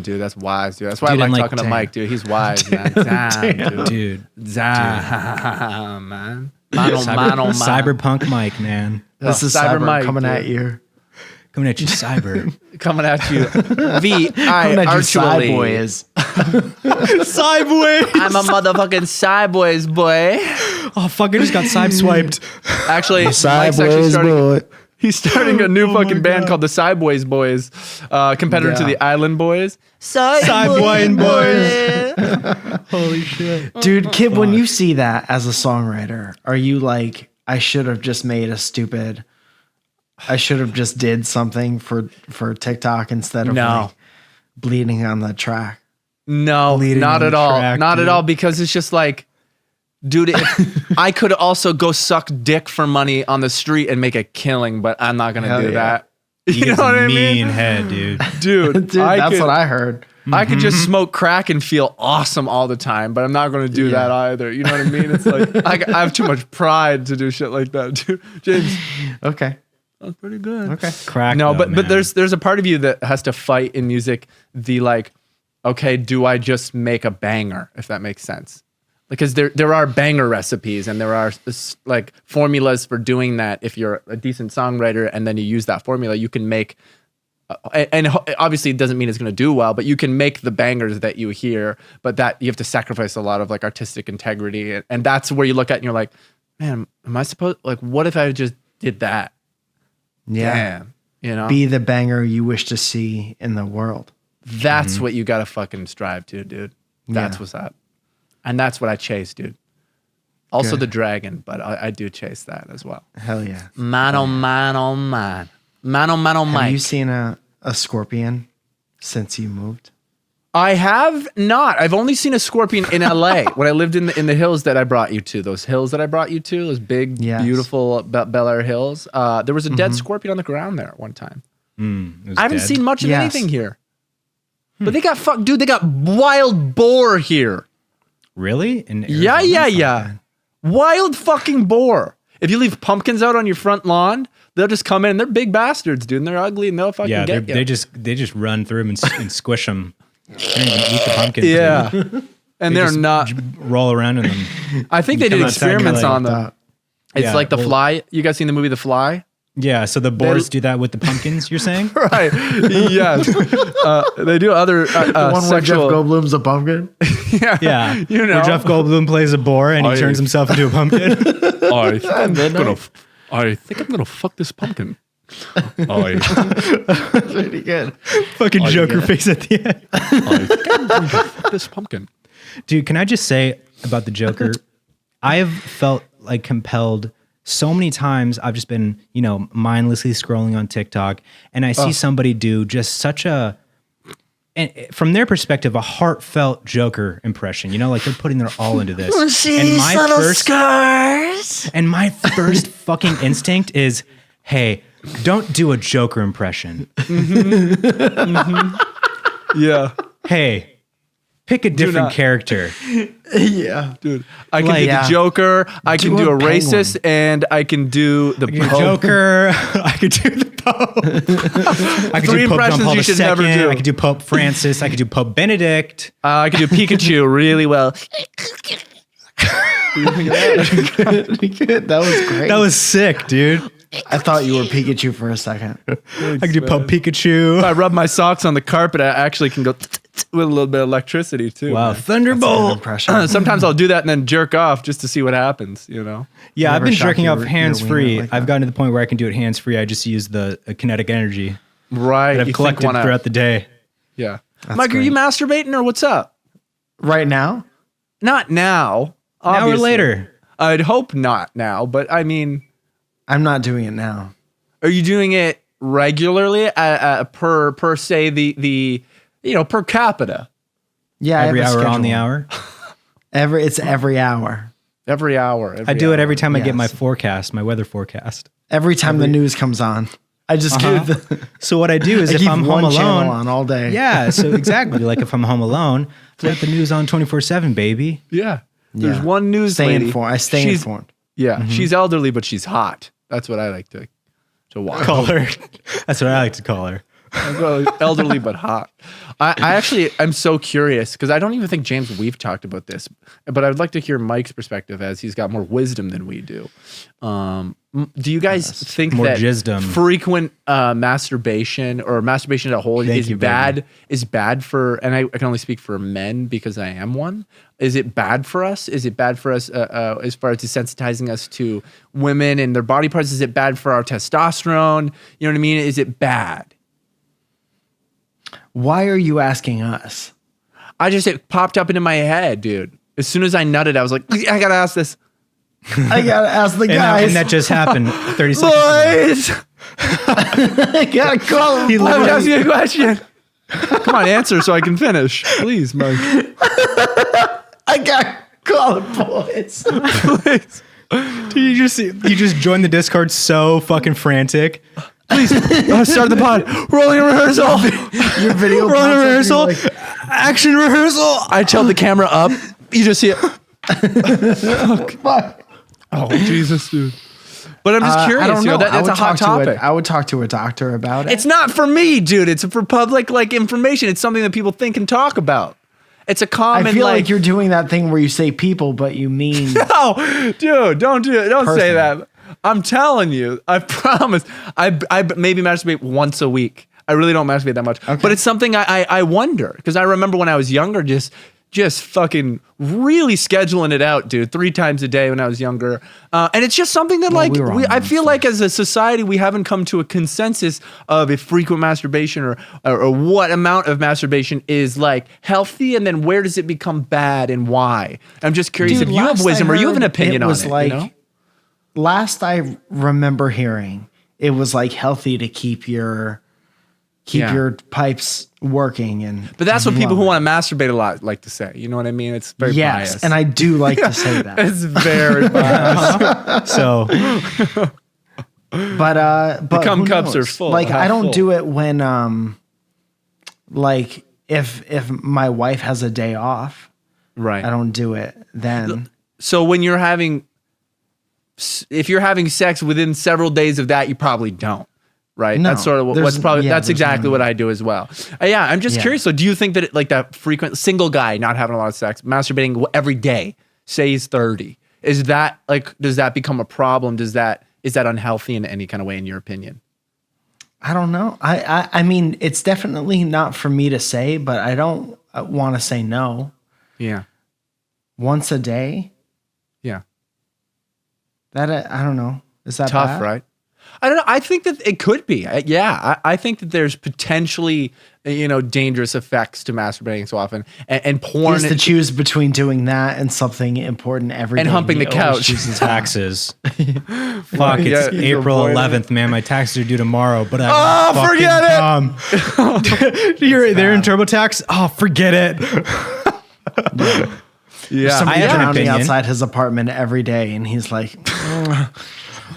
dude, that's wise, dude. That's why I like talking to Mike, dude. He's wise, man. Damn, dude. Damn, man. Cyberpunk Mike, man. This is Cyber Mike coming at you. Coming at you, Cyber. Coming at you. Sideways. Sideways. I'm a motherfucking sideways boy. Oh, fuck, I just got side-swiped. Actually, Mike's he's starting a new fucking band called the Sideways Boys, competitor to the Island Boys. Sideways Boys. Holy shit. Dude, Kid, when you see that as a songwriter, are you like, I should have just did something for TikTok instead of like bleeding on the track? No, not at all. Not at all, because it's just like, dude, if I could also go suck dick for money on the street and make a killing, but I'm not going to do that. You know what I mean? Mean head, dude. Dude, that's what I heard. I could just smoke crack and feel awesome all the time, but I'm not going to do that either. You know what I mean? It's like, I have too much pride to do shit like that, dude. James. Okay. That's pretty good. Okay. Crack. No, though, but there's a part of you that has to fight in music, the like, okay, do I just make a banger, if that makes sense? Because there are banger recipes, and there are like formulas for doing that. If you're a decent songwriter and then you use that formula, you can make, and obviously it doesn't mean it's going to do well, but you can make the bangers that you hear, but that you have to sacrifice a lot of like artistic integrity. And that's where you look at and you're like, man, am I supposed, like, what if I just did that? Yeah. Damn, you know, be the banger you wish to see in the world. That's what you got to fucking strive to, dude. That's what's up. And that's what I chase, dude. Also the dragon, but I do chase that as well. Hell yeah. Man, oh man, oh man. Man, oh man, oh Mike. Have you seen a scorpion since you moved? I have not. I've only seen a scorpion in LA when I lived in the hills that I brought you to. Those hills that I brought you to, those big, beautiful Bel Air hills. There was a dead scorpion on the ground there at one time. I haven't seen much of anything here. But they got dude, they got wild boar here. Really? In Arizona? Yeah. Wild fucking boar. If you leave pumpkins out on your front lawn, they'll just come in and they're big bastards, dude. And they're ugly and they'll fucking get you. They just run through them and squish them. They don't even eat the pumpkins. Yeah. And they're not roll around in them. I think they did experiments on them. It's like The Fly. You guys seen the movie The Fly? Yeah, so the boars do that with the pumpkins, you're saying? Right. Yes. They do other the one where Jeff Goldblum's a pumpkin? Yeah. You know. Where Jeff Goldblum plays a boar and he turns himself into a pumpkin. I think I'm gonna fuck this pumpkin. That's pretty good. Fucking Joker face at the end. I think I'm going to fuck this pumpkin. Dude, can I just say about the Joker? I've felt like compelled so many times. I've just been, mindlessly scrolling on TikTok and I see somebody do just such a, and from their perspective, a heartfelt Joker impression. Like they're putting their all into this. And my first fucking instinct is, hey, don't do a Joker impression. Yeah. Hey, pick a different character. Yeah. Dude, I can do the Joker, I can do a racist, and I can do the Joker, I could do the Pope. I could Three do Pope John impressions Paul you should never do. I could do Pope Francis. I could do Pope Benedict. I can do Pikachu really well. That was great. That was sick, dude. I thought you were Pikachu for a second. I could do Pope Pikachu. If I rub my socks on the carpet, I actually can go with a little bit of electricity too. Wow, Thunderbolt. Sometimes I'll do that and then jerk off just to see what happens, Yeah, I've been jerking off hands-free. I've gotten to the point where I can do it hands-free. I just use the kinetic energy that I've collected throughout the day. Yeah. Mike, are you masturbating or what's up? Right now? Not now. Obviously. Now or later? I'd hope not now, but I mean... I'm not doing it now. Are you doing it regularly per say the per capita? Yeah, every hour on the hour. It's every hour. Every hour. I do it every time I get my weather forecast. Every time the news comes on, I just do. So what I do is if I'm home alone, on all day. Yeah, so exactly. Like if I'm home alone, I got the news on 24/7, baby. Yeah. There's one news lady. I stay informed. Yeah, she's elderly, but she's hot. That's what I like to watch. Call her. That's what I like to call her. Elderly but hot. I'm so curious because I don't even think we've talked about this, but I'd like to hear Mike's perspective as he's got more wisdom than we do. Do you guys think more that gisdom. Frequent masturbation or masturbation as a whole is bad for, and I can only speak for men because I am one. Is it bad for us? Is it bad for us as far as desensitizing us to women and their body parts? Is it bad for our testosterone? You know what I mean? Is it bad? Why are you asking us? It popped up into my head, dude. As soon as I nutted, I was like, I gotta ask this. I gotta ask the guys. And that just happened 30 seconds ago. I gotta call him. He literally asked me a question. Come on, answer so I can finish. Please, Mike. I gotta call him, boys. Please. Dude, you just joined the Discord so fucking frantic. Please, start the pod. Rolling a rehearsal. Your video. Rolling a rehearsal. Action rehearsal. I tilt the camera up. You just see it. Oh, Jesus, dude. But I'm just curious. I don't know. That's a hot topic. I would talk to a doctor about it. It's not for me, dude. It's for public information. It's something that people think and talk about. It's a common. I feel like you're doing that thing where you say people, but you mean. No, dude, don't do it. Don't say that. I'm telling you, I promise. I maybe masturbate once a week. I really don't masturbate that much. Okay. But it's something I wonder. Because I remember when I was younger, just fucking really scheduling it out, dude, 3 times a day when I was younger. And it's just something that I feel like as a society, we haven't come to a consensus of if frequent masturbation or what amount of masturbation is like healthy. And then where does it become bad and why? I'm just curious if you have wisdom or you have an opinion on it. Last I remember hearing, it was like healthy to keep your keep your pipes working. And But that's what people who want to masturbate a lot like to say. You know what I mean? It's very biased. And I do like to say that. It's very biased. So, but The cum who cups are knows? full. Like, I half don't full. do it when like if my wife has a day off, Right. I don't do it then. So when you're if you're having sex within several days of that, you probably don't. Right. No, That's sort of there's- what's probably, yeah, that's there's exactly no- what I do as well. Yeah. I'm just Yeah. curious. So do you think that like that frequent single guy not having a lot of sex, masturbating every day, say he's 30, is that like, does that become a problem? Is that unhealthy in any kind of way, in your opinion? I don't know. I mean, it's definitely not for me to say, but I don't want to say no. Yeah. Once a day, Yeah. that I don't know. Is that Tough, bad? right? I don't know. I think that it could be. I think that there's potentially, dangerous effects to masturbating so often, and He porn has to choose between doing that and something important every day. and humping the He always couch. chooses taxes. Fuck, it's Yeah, you April avoid it. 11th, man. My taxes are due tomorrow, but I forget it. They're in TurboTax. Oh, forget it. Yeah. Somebody I have an drowning opinion. outside his apartment every day, and he's like,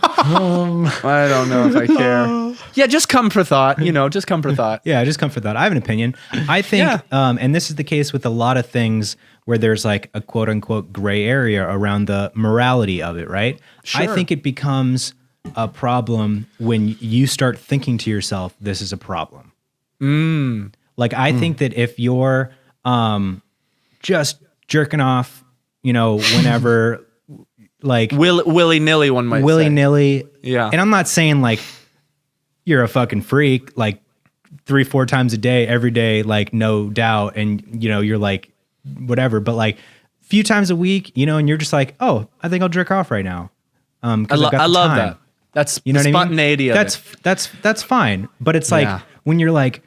I don't know if I care. Yeah, just come for thought. Just come for thought. Yeah, just come for that. I have an opinion. I think, Yeah. and this is the case with a lot of things where there's like a quote unquote gray area around the morality of it, right? I Sure. think it becomes a problem when you start thinking to yourself, this is a problem. Like, I think that if you're just jerking off, whenever, like Willy-nilly, one might say. willy-nilly. Yeah. And I'm not saying like you're a fucking freak, like 3-4 times a day, every day, like no doubt. And you're like, whatever, but like a few times a week, and you're just like, oh, I think I'll jerk off right now. I love that. That's You know the what I mean? spontaneity of it. That's fine. But it's like Yeah. when you're like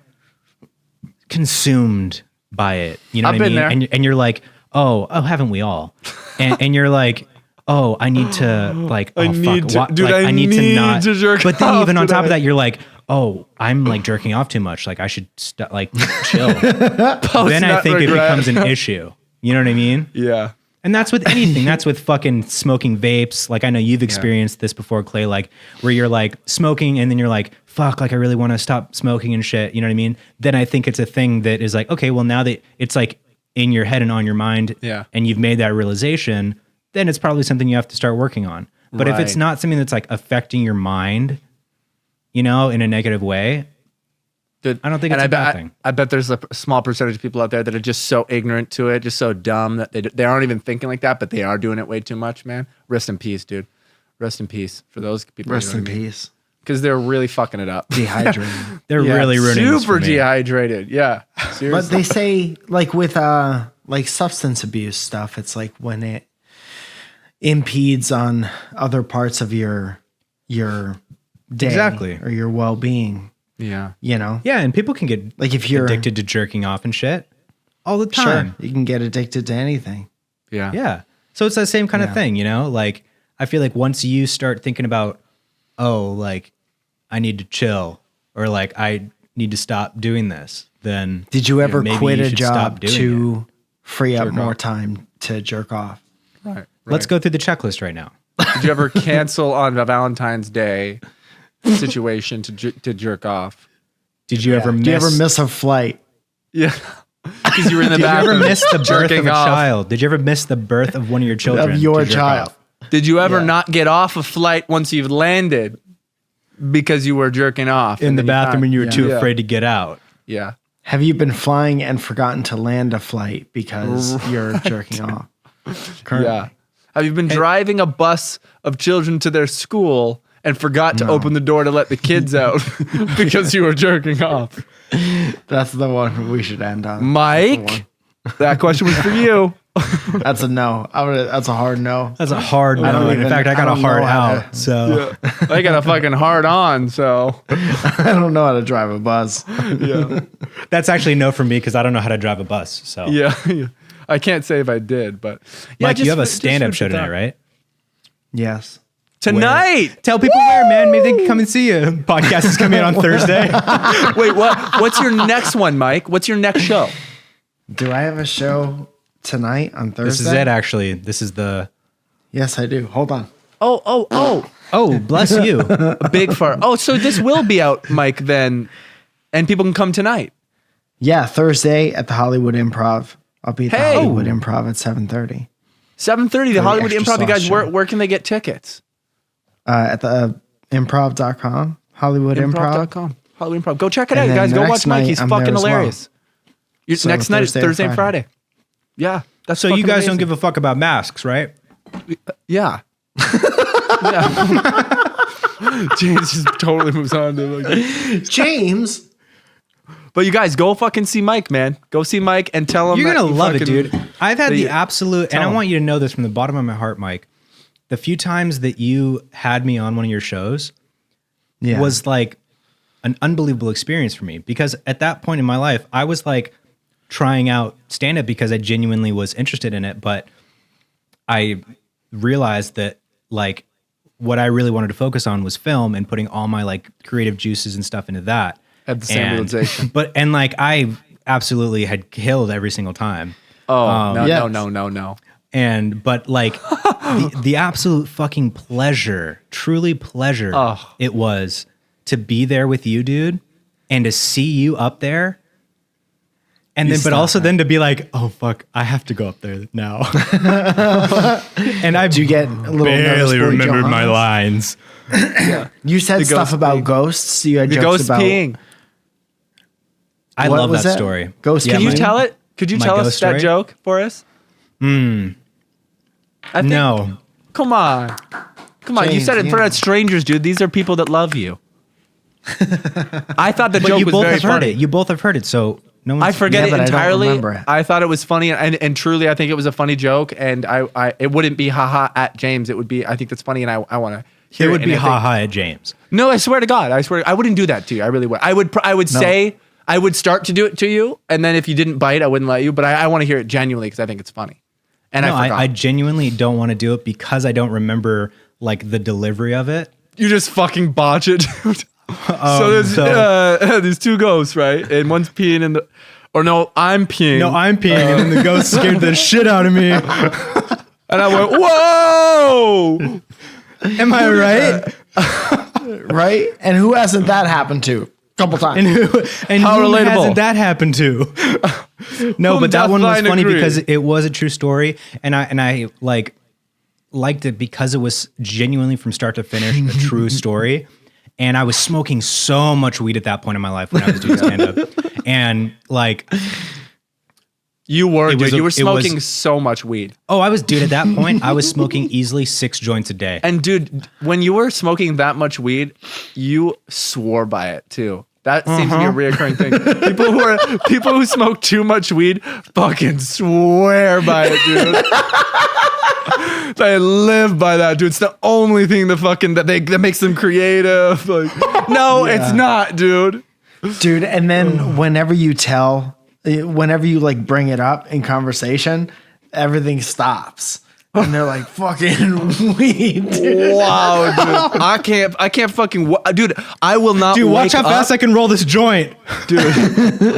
consumed by it, you know I've what I been mean? there. And you're like, oh, haven't we all? And you're like, oh, I need to like, oh I fuck, need to- dude, like, I I need to need not. to jerk but then off even on top of today. that, you're like, oh, I'm like jerking off too much. Like I should like chill. Then I nut think it regret. becomes an issue. You know what I mean? Yeah. And that's with anything. That's with fucking smoking vapes. Like I know you've experienced this before, Clay, like where you're like smoking and then you're like, fuck, like I really want to stop smoking and shit. You know what I mean? Then I think it's a thing that is like, okay, well now that it's like in your head and on your mind Yeah. and you've made that realization, then it's probably something you have to start working on. But if it's Right. not something that's like affecting your mind, in a negative way, I don't think it's a bad thing. I bet there's a small percentage of people out there that are just so ignorant to it, just so dumb that they aren't even thinking like that, but they are doing it way too much, man. Rest in peace, dude. Rest in peace for those people. rest in peace. Because they're really fucking it up. Dehydrated. They're really ruining this super for me. dehydrated. Yeah. But Seriously. they say like with like substance abuse stuff, it's like when it impedes on other parts of your day Exactly. or your well-being, Yeah. Yeah, And people can get like if you're addicted to jerking off and shit all the sure, time. you can get addicted to anything. Yeah. Yeah. So it's that same kind of Yeah. thing, Like I feel like once you start thinking about, oh, like I need to chill or like I need to stop doing this, then Did you ever maybe quit you a should job stop doing to free up Jerk more off. time to jerk off? Right. Let's go through the checklist right now. Did you ever cancel on a Valentine's Day situation to jerk off? Did you ever miss? Do you ever miss a flight? Yeah. Because you were in the Did you ever bathroom miss the birth of jerking a off. child? Did you ever miss the birth of one of your children? Of your to jerk child. off? Did you ever Yeah. not get off a flight once you've landed because you were jerking off In the bathroom and you were too Yeah. afraid to get out. Yeah. Have you been flying and forgotten to land a flight because you're jerking off? Currently. Yeah. Have you been driving a bus of children to their school and forgot to open the door to let the kids out because you were jerking off? That's the one we should end on. Mike, that question was for you. That's a no. That's a hard no. That's a hard don't no. In even- fact, I got I a don't hard know how out. So I got a fucking hard on, so I don't know how to drive a bus. yeah. that's actually no for me because I don't know how to drive a bus. So Yeah. I can't say if I did, but yeah, Mike, you have a just stand-up food show for tonight, thought. right? Yes. Tonight. Tell people where, man. Maybe they can come and see you. Podcast is coming out on Thursday. Wait, what's your next one, Mike? What's your next show? Do I have a show tonight on Thursday? This is it, actually. This is the... Yes, I do. Hold on. Oh, bless you. A big fart. Oh, so this will be out, Mike, then, and people can come tonight. Yeah, Thursday at the Hollywood Improv. I'll be at the Hollywood Improv at 7:30. 7:30, the Hollywood extra Improv. You guys, sauce show. where can they get tickets? At the improv.com, Hollywood Improv. Improv.com. Hollywood Improv. Go check it out, And guys. then Go the watch next Mike. night, He's I'm fucking there as well. hilarious. So Next night is Thursday or Thursday and Friday. Friday. Yeah. That's So you fucking guys amazing. don't give a fuck about masks, right? Yeah. Yeah. James just totally moves on to like, James. but you guys go fucking see Mike, man. Go see Mike and tell him You're that going to you love it, fucking- dude. I've had that the you- absolute, and I tell 'em. want you to know this from the bottom of my heart, Mike. The few times that you had me on one of your shows Yeah. was like an unbelievable experience for me, because at that point in my life, I was like trying out stand-up because I genuinely was interested in it, but I realized that like what I really wanted to focus on was film and putting all my like creative juices and stuff into that. At the same realization. And like I absolutely had killed every single time. Oh, yes. no. But like the absolute fucking pleasure, truly pleasure it was to be there with you, dude, and to see you up there. And then, but also then to be like, oh fuck, I have to go up there now. And I Do you get a little barely nervous, remember Johannes? my lines. You said stuff ghost about peeing. ghosts. You had The jokes ghost about peeing. I What love was that that? story. Ghost Yeah, Can you Mike? tell it? Could you My tell us ghost that story? joke for us? I think, No. Come on. You James, said it in front of strangers, dude. These are people that love you. I thought the But joke you was both very have heard funny. it. You both have heard it, so no one's I forget Yeah, it but I don't entirely. remember it. I thought it was funny, and truly, I think it was a funny joke. And I it wouldn't be haha at James. It would be, I think that's funny, and I want to hear It it. would and be I think- haha at James. No, I swear to God, I wouldn't do that to you. I really would. I would say, I would start to do it to you, and then if you didn't bite, I wouldn't let you. But I want to hear it genuinely because I think it's funny. And No, I forgot. I genuinely don't want to do it because I don't remember like the delivery of it. You just fucking botch it, dude. So there's two ghosts, right? And one's peeing in the, or no, I'm peeing. No, I'm peeing, and then the ghost scared the shit out of me. And I went, whoa! Am I right? right? And who hasn't that happened to? Couple times. And How who relatable. hasn't that happened to? No, Whom but that doth one was thine funny agree? because it was a true story, and I like liked it because it was genuinely from start to finish a true story. And I was smoking so much weed at that point in my life when I was doing stand up, and like, You were, It dude. was You were it was- smoking so much weed. oh, I was dude at that point. I was smoking easily 6 joints a day. And dude, when you were smoking that much weed, you swore by it too. That seems to be a reoccurring thing. People who smoke too much weed fucking swear by it, dude. They live by that, dude. It's the only thing that makes them creative. Like, no, it's not, dude. Dude, and then whenever you like bring it up in conversation, everything stops. And they're like, fucking weed, dude. Wow, dude. I can't fucking, dude, I will not Dude, watch how wake fast up. I can roll this joint. Dude,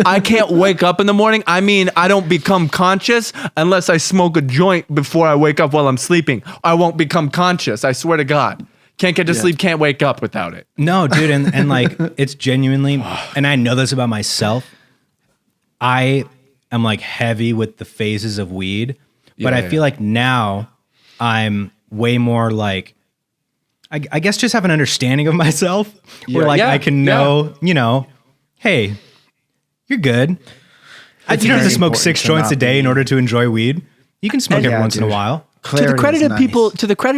I can't wake up in the morning. I mean, I don't become conscious unless I smoke a joint before I wake up while I'm sleeping. I won't become conscious. I swear to God. Can't get to sleep, can't wake up without it. No, dude, and like it's genuinely, and I know this about myself. I am like heavy with the phases of weed, but I feel like now I'm way more like, I guess just have an understanding of myself where like I can know, you know, hey, you're good. You don't have to very smoke important 6 to joints not a day in order to enjoy weed. You can smoke every Yeah, once in a dude. while. To the Clarity credit is of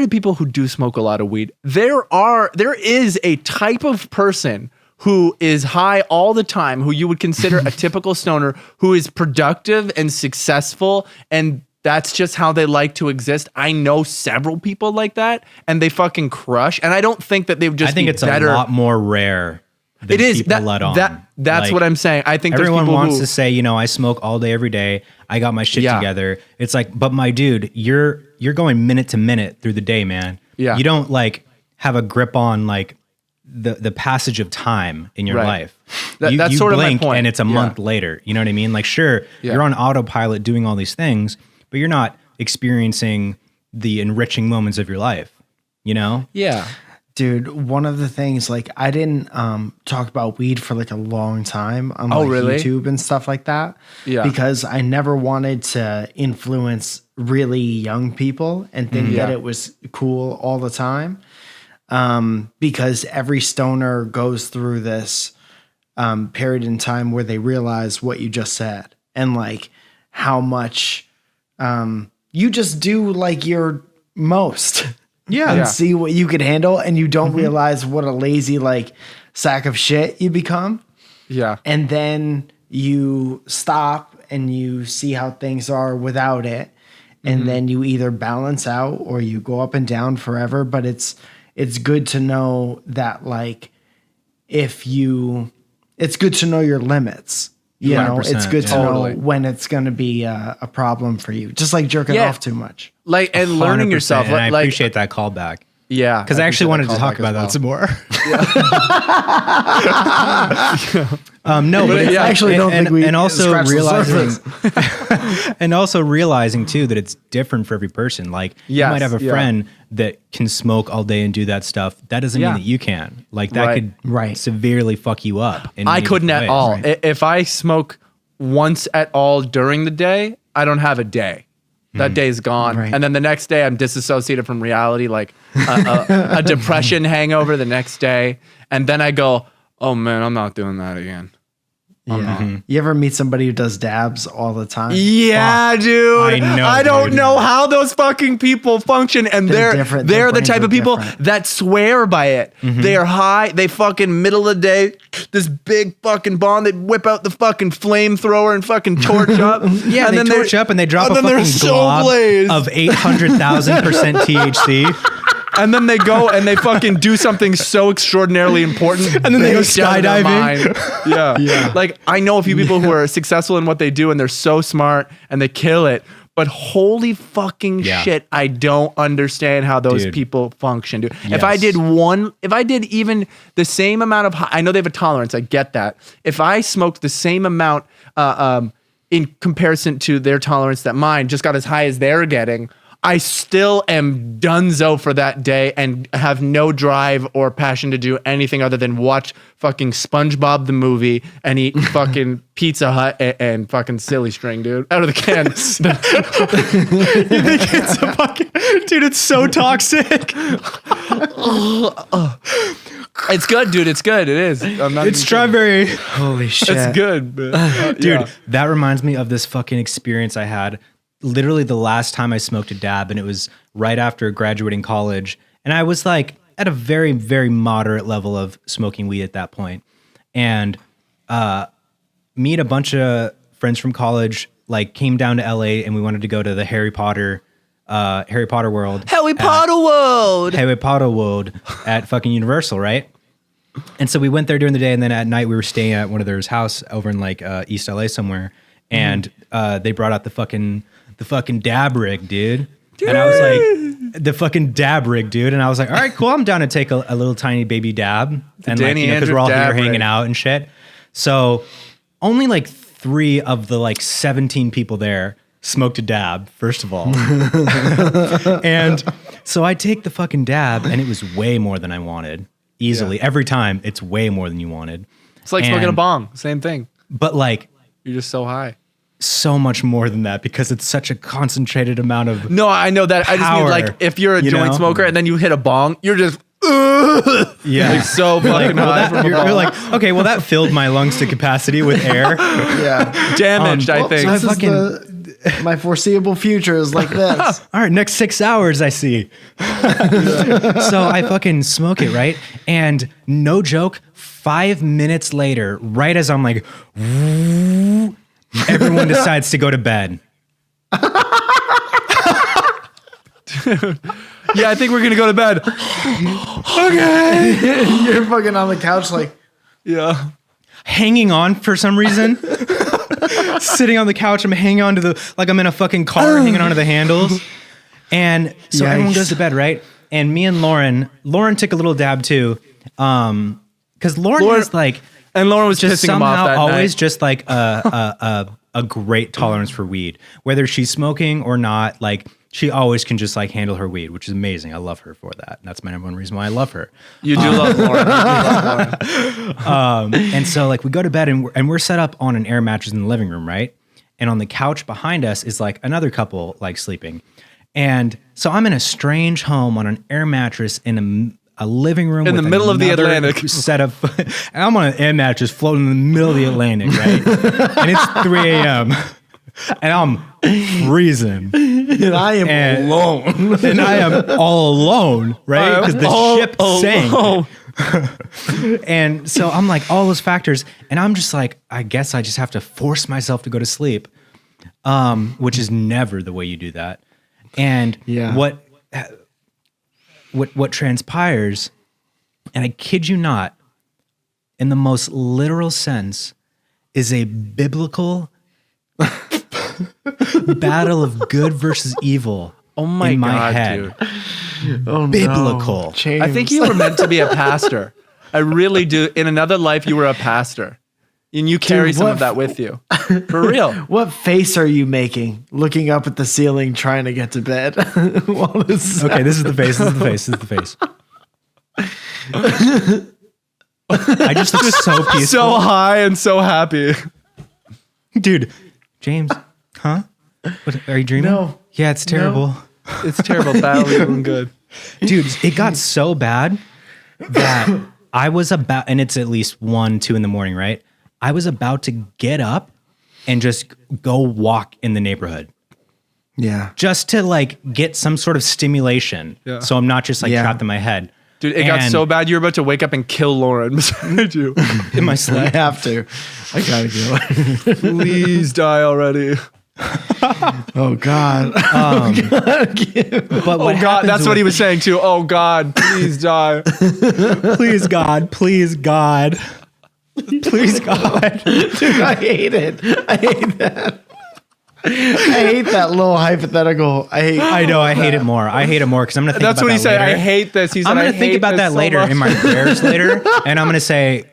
nice. people who do smoke a lot of weed, there is a type of person who is high all the time, who you would consider a typical stoner, who is productive and successful, and that's just how they like to exist. I know several people like that, and they fucking crush. And I don't think that they would just I think be it's better. a lot more rare than It is people that, let on. that's Like, what I'm saying. I think there's everyone people wants who, to say, you know, I smoke all day, every day. I got my shit Yeah. together. It's like, but my dude, you're going minute to minute through the day, man. Yeah. You don't like, have a grip on like the passage of time in your life. That's sort of my point. And it's a month later. You know what I mean? Like, sure, you're on autopilot doing all these things, but you're not experiencing the enriching moments of your life, you know? Yeah. Dude, one of the things, like, I didn't talk about weed for like a long time on like YouTube and stuff like that. Yeah. Because I never wanted to influence really young people and think that it was cool all the time. Because every stoner goes through this period in time where they realize what you just said and like how much you just do like your most. And see what you could handle, and you don't realize what a lazy like sack of shit you become. Yeah. And then you stop and you see how things are without it. And then you either balance out or you go up and down forever. But it's good to know that like it's good to know your limits. You know, it's good to know when it's going to be a problem for you. Just like jerking off too much. Like, and learning yourself. And I appreciate that callback. Yeah. Because I actually wanted to talk about that some more. No, but I actually don't think we also realizing too that it's different for every person. Like you might have a friend that can smoke all day and do that stuff. That doesn't mean that you can. Like that could severely fuck you up. I couldn't at all. Right? If I smoke once at all during the day, I don't have a day. That day is gone. Right. And then the next day I'm disassociated from reality, like a depression hangover the next day. And then I go, oh man, I'm not doing that again. You ever meet somebody who does dabs all the time? Yeah, dude. I don't know how those fucking people function. And they're the type of people that swear by it. They are high. They fucking middle of the day, this big fucking bomb. They whip out the fucking flamethrower and fucking torch up. And then they torch up and they drop a fucking glob of 800,000% THC. And then they go and they fucking do something so extraordinarily important. And then they go skydiving. Yeah. Like, I know a few people who are successful in what they do and they're so smart and they kill it. But holy fucking shit, I don't understand how those people function, dude. Yes. If I did even the same amount of, I know they have a tolerance, I get that. If I smoked the same amount in comparison to their tolerance that mine just got as high as they're getting, I still am donezo for that day and have no drive or passion to do anything other than watch fucking SpongeBob the movie and eat fucking Pizza Hut and fucking silly string, dude, out of the can. You think it's a fucking... Dude, it's so toxic. It's good, dude. It's good. It is. It's strawberry. Holy shit. It's good. But, dude, that reminds me of this fucking experience I had literally the last time I smoked a dab, and it was right after graduating college. And I was like at a very, very moderate level of smoking weed at that point. And me and a bunch of friends from college like came down to LA, and we wanted to go to the Harry Potter world. Harry Potter world at fucking Universal, right? And so we went there during the day, and then at night we were staying at one of their house over in like East LA somewhere. And they brought out the fucking dab rig, dude. And I was like, the fucking dab rig, dude. And I was like, all right, cool. I'm down to take a little tiny baby dab. And like, you know, because we're all here hanging out and shit. So only like 3 of the like 17 people there smoked a dab, first of all. And so I take the fucking dab, and it was way more than I wanted. Easily. Yeah. Every time, it's way more than you wanted. It's like smoking a bong. Same thing. But like... You're just so high. So much more than that, because it's such a concentrated amount of No, I know that. I just mean, like, if you're a joint smoker and then you hit a bong, you're just like so fucking high. You're like, okay, well, that filled my lungs to capacity with air. Damaged, I think. So my foreseeable future is like this. All right, next 6 hours, I see. So I fucking smoke it, right? And no joke, 5 minutes later, right as I'm like, everyone decides to go to bed. Yeah, I think we're gonna go to bed. Okay. You're fucking on the couch like, hanging on for some reason. Sitting on the couch, I'm hanging on to like I'm in a fucking car, hanging onto the handles. And so everyone goes to bed, right? And me and Lauren took a little dab too. Because Lauren is like, and Lauren was just pissing him off somehow that always night. just like a great tolerance for weed, whether she's smoking or not. Like she always can just like handle her weed, which is amazing. I love her for that. And that's my number one reason why I love her. You do love Lauren. You do love Lauren. And so like we go to bed and we're set up on an air mattress in the living room, right? And on the couch behind us is like another couple like sleeping. And so I'm in a strange home on an air mattress in a living room In the middle of the another Atlantic. set of, and I'm on an air mattress floating in the middle of the Atlantic, right? And it's 3 a.m. and I'm freezing. And I am alone. And I am all alone, right? Because the ship sank. And so I'm like, all those factors. And I'm just like, I guess I just have to force myself to go to sleep, which is never the way you do that. And what transpires, and I kid you not, in the most literal sense, is a biblical battle of good versus evil. Oh my in my God, head. dude. Oh, Biblical. No. James. I think you were meant to be a pastor. I really do. In another life, you were a pastor. And you carry some of that with you. For real. What face are you making looking up at the ceiling trying to get to bed? Okay, this is the face. This is the face. I just look so peaceful. So high and so happy. Dude, James, huh? What, are you dreaming? No. Yeah, it's terrible. It's terrible. Badly doing good. Dude, it got so bad that I was about, and it's at least 1, 2 in the morning, right? I was about to get up and just go walk in the neighborhood. Yeah. Just to like get some sort of stimulation. Yeah. So I'm not just like trapped in my head. Dude, it got so bad you were about to wake up and kill Lauren beside you. In my I sleep. have to. I gotta go. Please die already. Oh God. But Oh God, that's what he was saying too. Oh God, please die. Please God, please God. Please God. Dude, I hate it. I hate that. I hate that little hypothetical. I know, I hate it more. I hate it more because I'm gonna think That's about what he that said. later. I hate this. He said, I'm I gonna think hate about this that so later much. in my prayers later, and I'm gonna say,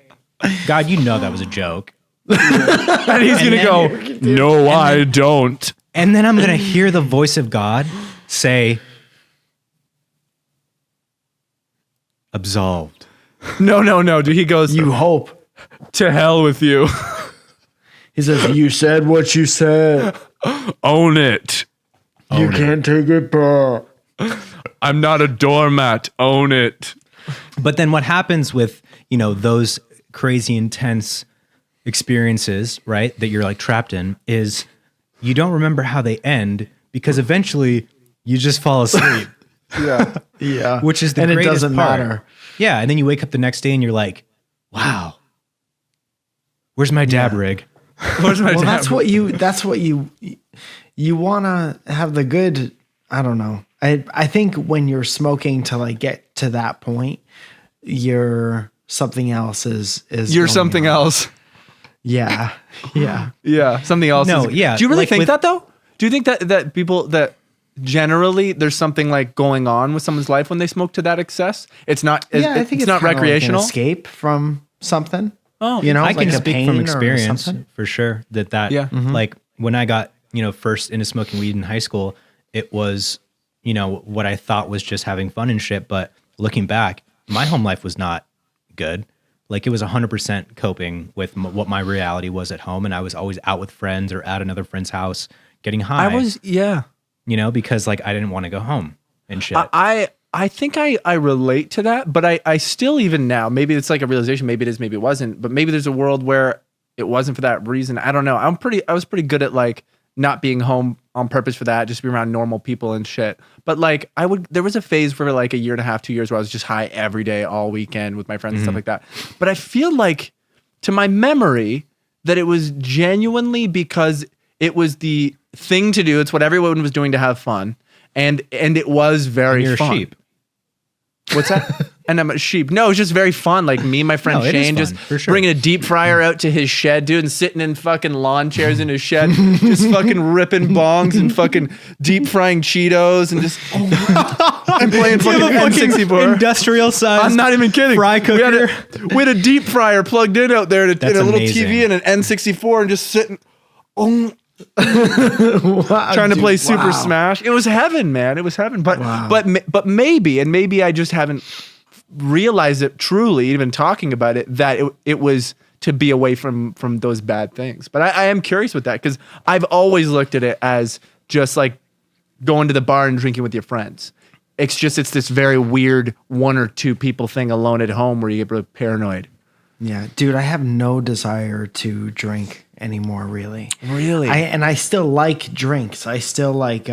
God, you know that was a joke. And he's And gonna then- go, no, I don't. And then I'm gonna hear the voice of God say, absolved. No, dude. He goes, You hope. to hell with you. He says, you said what you said. Own it. You can't take it back. I'm not a doormat. Own it. But then what happens with, those crazy intense experiences, right, that you're like trapped in, is you don't remember how they end because eventually you just fall asleep. Yeah. Which is the and it greatest doesn't part. matter. Yeah, and then you wake up the next day and you're like, wow, where's my dab rig? Where's my Well, dad? that's what you want to have the good. I don't know. I think when you're smoking to like get to that point, you're something else is You're going something on. else. Yeah. Yeah. Yeah, something else. No, is- yeah, Do you really like think with- that though? Do you think that people that generally there's something like going on with someone's life when they smoke to that excess? It's not. Yeah, I think it's not kinda like an recreational. escape from something. Oh, you know, I can like a speak pain from or experience something. for sure that Yeah. like when I got, first into smoking weed in high school, it was, what I thought was just having fun and shit. But looking back, my home life was not good. Like it was 100% coping with what my reality was at home. And I was always out with friends or at another friend's house getting high, because like I didn't want to go home and shit. I think I relate to that, but I still, even now, maybe it's like a realization, maybe it is, maybe it wasn't, but maybe there's a world where it wasn't for that reason. I don't know. I was pretty good at like not being home on purpose for that, just to be around normal people and shit. But like there was a phase for like a year and a half, 2 years where I was just high every day, all weekend with my friends and stuff like that. But I feel like, to my memory, that it was genuinely because it was the thing to do. It's what everyone was doing to have fun. And it was very You're fun. a sheep. What's that? and I'm a sheep. No, it's just very fun. Like me and my friend Shane just bringing a deep fryer out to his shed, dude, and sitting in fucking lawn chairs in his shed, just fucking ripping bongs and fucking deep frying Cheetos and just I'm playing fucking N64. Industrial size. I'm not even kidding. Fry cooker. We had a deep fryer plugged in out there and a little amazing. TV and an N64 and just sitting. Trying to play Super Smash. It was heaven, man. It was heaven. But maybe I just haven't realized it truly, even talking about it, that it was to be away from those bad things. But I am curious with that because I've always looked at it as just like going to the bar and drinking with your friends. It's this very weird 1 or 2 people thing alone at home where you get really paranoid. Yeah, dude, I have no desire to drink anymore, really. Really? I still like drinks. I still like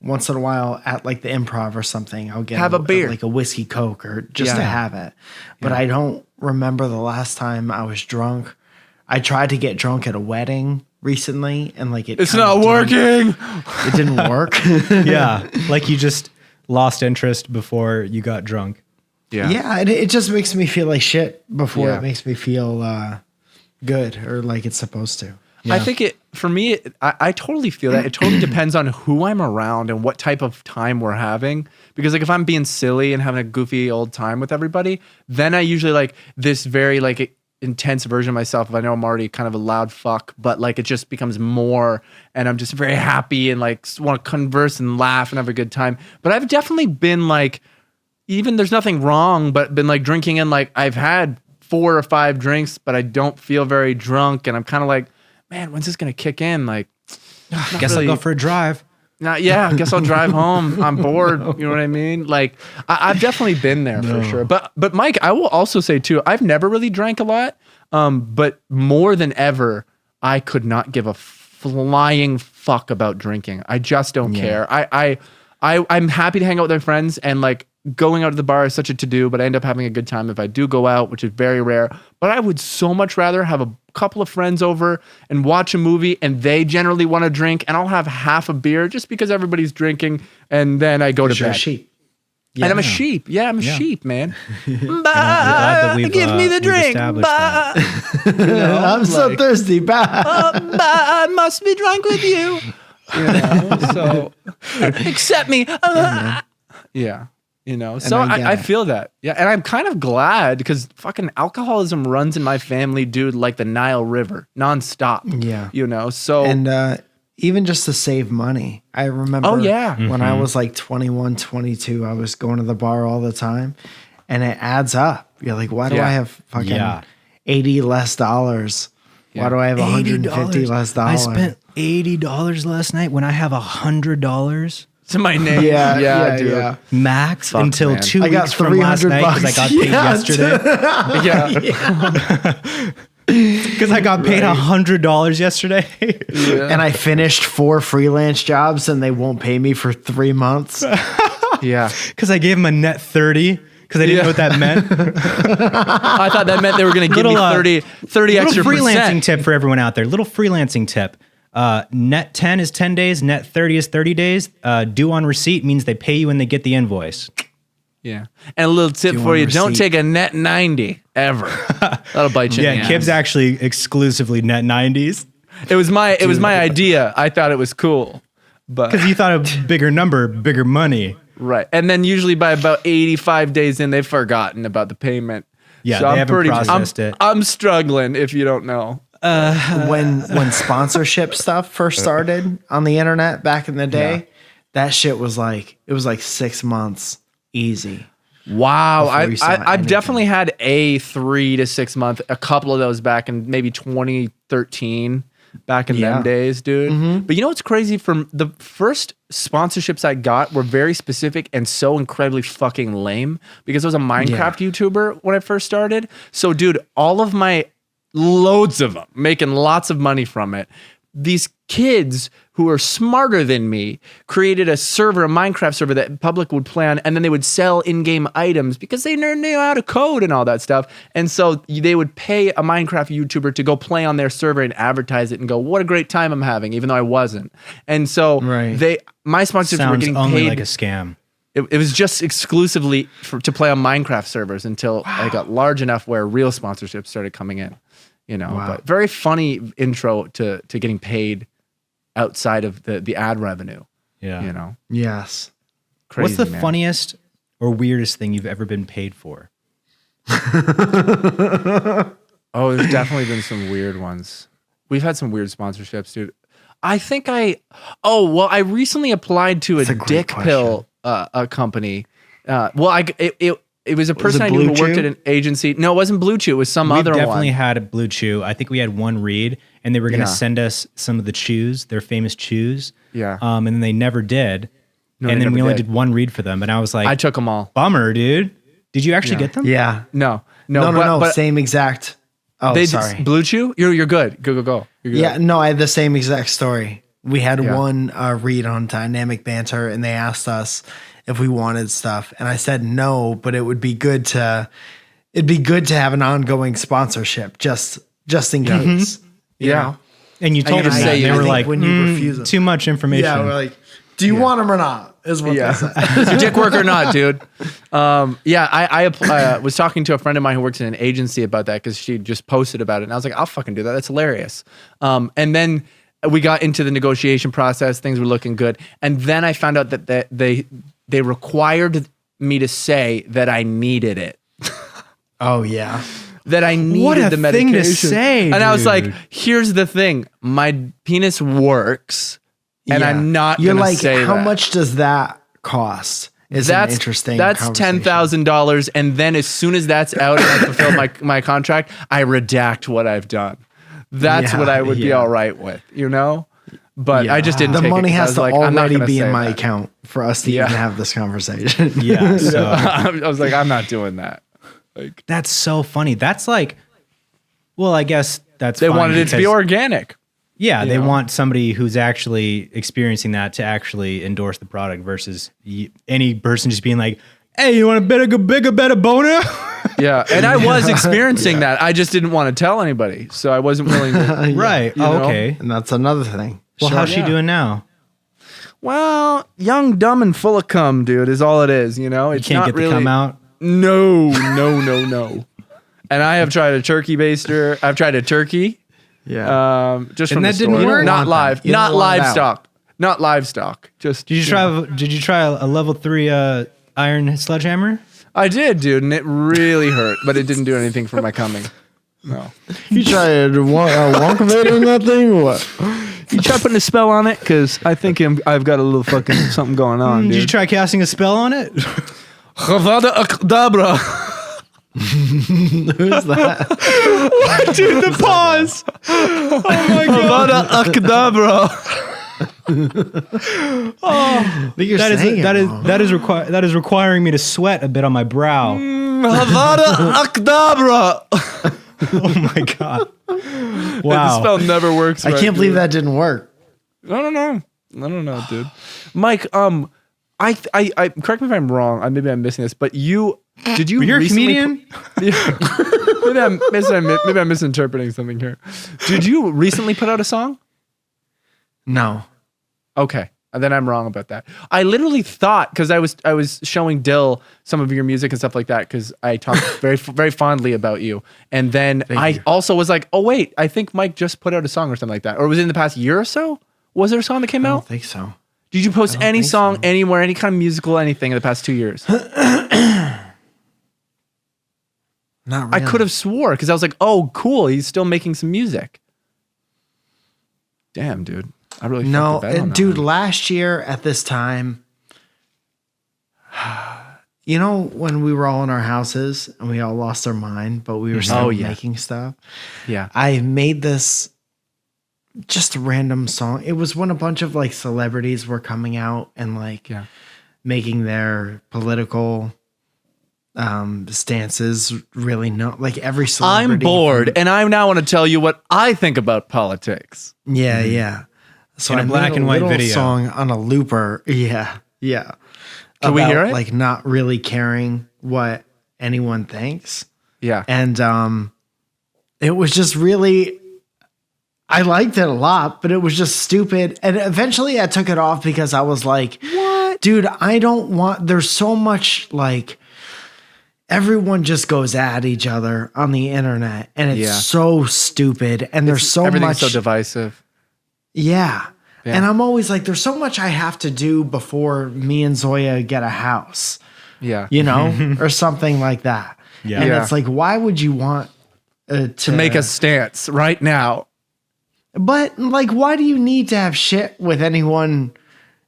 once in a while at like the Improv or something, I'll get a beer, like a whiskey Coke or just to have it. But I don't remember the last time I was drunk. I tried to get drunk at a wedding recently and like it's not working. It didn't work. Yeah, like you just lost interest before you got drunk. Yeah, it just makes me feel like shit before it makes me feel good or like it's supposed to. Yeah. I think I totally feel that. It totally depends on who I'm around and what type of time we're having. Because like if I'm being silly and having a goofy old time with everybody, then I usually like this very like intense version of myself. If I know I'm already kind of a loud fuck, but like it just becomes more and I'm just very happy and like want to converse and laugh and have a good time. But I've definitely been like, even there's nothing wrong, but been like drinking and like I've had 4 or 5 drinks, but I don't feel very drunk. And I'm kind of like, man, when's this going to kick in? Like, guess I'll go for a drive. I guess I'll drive home. I'm bored. You know what I mean? Like I've definitely been there for sure. But Mike, I will also say too, I've never really drank a lot. But more than ever, I could not give a flying fuck about drinking. I just don't care. I'm happy to hang out with my friends and like going out to the bar is such a to-do, but I end up having a good time if I do go out, which is very rare. But I would so much rather have a couple of friends over and watch a movie and they generally want to drink and I'll have half a beer just because everybody's drinking and then I go to bed. Sheep. Yeah. And I'm a sheep. Yeah, I'm a sheep, man. Give me the drink. I'm so thirsty. I must be drunk with you. So accept me. Yeah. So I feel that. Yeah. And I'm kind of glad because fucking alcoholism runs in my family, dude, like the Nile River, nonstop. Yeah. So. And even just to save money. I remember when I was like 21, 22, I was going to the bar all the time and it adds up. You're like, why do I have fucking $80 less dollars? Why do I have $150 less dollars? I spent $80 last night when I have $100 to my name. Dude. Max until 2 weeks from last night because I got paid yesterday. Because I got paid $100 yesterday. And I finished 4 freelance jobs and they won't pay me for 3 months. Because I gave them a net 30 because I didn't know what that meant. I thought that meant they were going to give me 30 extra freelancing tip for everyone out there. Little freelancing tip. Net 10 is 10 days. Net 30 is 30 days. Due on receipt means they pay you when they get the invoice. Yeah. And a little tip for you. Don't take a net 90 ever. That'll bite you in the ass. Kib's actually exclusively net 90s. It was my idea. I thought it was cool. Because you thought a bigger number, bigger money. Right. And then usually by about 85 days in, they've forgotten about the payment. Yeah, so they haven't processed it. I'm struggling if you don't know. When sponsorship stuff first started on the internet back in the day, that shit was like, it was like 6 months easy. Wow. I've definitely had a 3 to 6 month, a couple of those back in maybe 2013, back in them days, dude. Mm-hmm. But you know what's crazy? From the first sponsorships I got were very specific and so incredibly fucking lame because I was a Minecraft YouTuber when I first started. So dude, all of my loads of them, making lots of money from it. These kids who are smarter than me created a server, a Minecraft server that public would play on, and then they would sell in-game items because they knew how to code and all that stuff. And so they would pay a Minecraft YouTuber to go play on their server and advertise it and go, what a great time I'm having, even though I wasn't. And so my sponsors were getting only paid like a scam. it was just exclusively to play on Minecraft servers until I got large enough where real sponsorships started coming in. But very funny intro to getting paid outside of the ad revenue. Yeah. Yes. Crazy, What's the man. funniest or weirdest thing you've ever been paid for? Oh, there's definitely been some weird ones. We've had some weird sponsorships, dude. I think I recently applied to a dick pill a company. It was a person I knew who worked at an agency. No, it wasn't Blue Chew. It was some other one. We definitely had a Blue Chew. I think we had one read, and they were going to send us some of the chews, their famous chews. Yeah. And then they never did. No, and they then we never only did. did one read for them, and I was like, I took them all. bummer, dude. Did you actually get them? Yeah. No. But same exact. Oh, sorry. Blue Chew? You're good. Go. You're good. Yeah, no, I had the same exact story. We had Yeah. one read on Dynamic Banter, and they asked us if we wanted stuff, and I said no, but it'd be good to have an ongoing sponsorship, just in case. You know? And you told And them I- that. I They were think like, when you refuse them. too much information. Yeah, we're like, do you want them or not? Is what they said. Does your dick work or not, dude? I was talking to a friend of mine who works in an agency about that because she just posted about it, and I was like, I'll fucking do that. That's hilarious. And then we got into the negotiation process. Things were looking good, and then I found out that they required me to say that I needed it. Oh yeah. That I needed What a the thing medication. to say, and I was like, dude. here's the thing. My penis works, and Yeah. I'm not You're gonna like, say how that. much does that cost? Is an interesting. That's conversation. $10,000, and then as soon as that's out and I fulfill my contract, I redact what I've done. That's Yeah, what I would be yeah. all right with, But Yeah. I just didn't. The take money it 'cause I has was to like, I'm not already gonna be say in my that. account for us to Yeah. even have this conversation. Yeah. So I was like, I'm not doing that. Like that's so funny. That's like, well, I guess that's they fine wanted it to be because- organic. Yeah, they know? want somebody who's actually experiencing that to actually endorse the product versus any person just being like, "Hey, you want a bigger, better boner?" Yeah, and I was experiencing that. I just didn't want to tell anybody, so I wasn't willing to. Right. You Oh, know? okay. And that's another thing. Well, Sure. how's she doing now? Well, young, dumb, and full of cum, dude, is all it is. You It's can't not get really, the cum out. No. And I have tried a turkey baster. I've tried a turkey. Yeah. Just And from that the didn't store. work? Not You don't want live. that. You don't Not want it out. livestock. Not livestock. Just. Did you try a level 3 iron sledgehammer? I did, dude, and it really hurt, but it didn't do anything for my coming. No. You tried Wonkovator in that thing or what? You try putting a spell on it, because I think I've got a little fucking something going on, Did you dude. try casting a spell on it? Avada Kedavra. Who's that? Dude, the pause. Oh my god. Avada Kedavra. I think you're saying it wrong. That is requiring me to sweat a bit on my brow. Avada Kedavra. Oh my god. The Wow. spell never works. I can't believe that didn't work. I don't know, dude. Mike, I correct me if I'm wrong. Maybe I'm missing this, but did you You're a recently comedian? maybe I'm misinterpreting something here. Did you recently put out a song? No. Okay. Then I'm wrong about that. I literally thought, because I was showing Dill some of your music and stuff like that, because I talked very very fondly about you, and then also was like, oh wait, I think Mike just put out a song or something like that, or was it in the past year or so? Was there a song that came I out? don't think so. Did you post any think song so. anywhere, any kind of musical, anything in the past 2 years? Not I really. could have swore, because I was like, oh cool, he's still making some music. Damn, dude. I really No, fucked the bet on that dude, one. last year at this time, when we were all in our houses and we all lost our mind, but we were still Oh, yeah. making stuff. Yeah. I made this just a random song. It was when a bunch of like celebrities were coming out and like Yeah. making their political stances really like every celebrity. I'm bored, and I now want to tell you what I think about politics. Yeah, yeah. So In a I black made and white little video. song on a looper. Yeah, yeah. Can we hear it? Like not really caring what anyone thinks, Yeah. and it was just really. I liked it a lot, but it was just stupid. And eventually, I took it off because I was like, "What? Dude, I don't want, there's so much like, everyone just goes at each other on the internet and it's so stupid. And there's so everything's much. so divisive. Yeah. And I'm always like, there's so much I have to do before me and Zoya get a house. Yeah. You know, or something like that. Yeah. And it's like, why would you want to make a stance right now? But like, why do you need to have shit with anyone?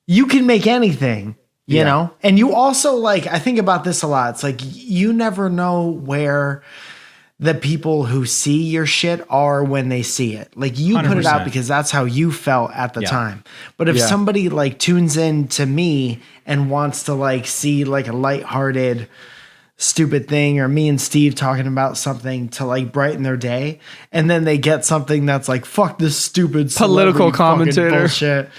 You can make anything, you know? And you also like, I think about this a lot. It's like, you never know where the people who see your shit are when they see it. Like you 100%. Put it out because that's how you felt at the time. But if somebody like tunes in to me and wants to like see like a lighthearted stupid thing, or me and Steve talking about something to like brighten their day, and then they get something that's like, fuck this stupid political commentator bullshit.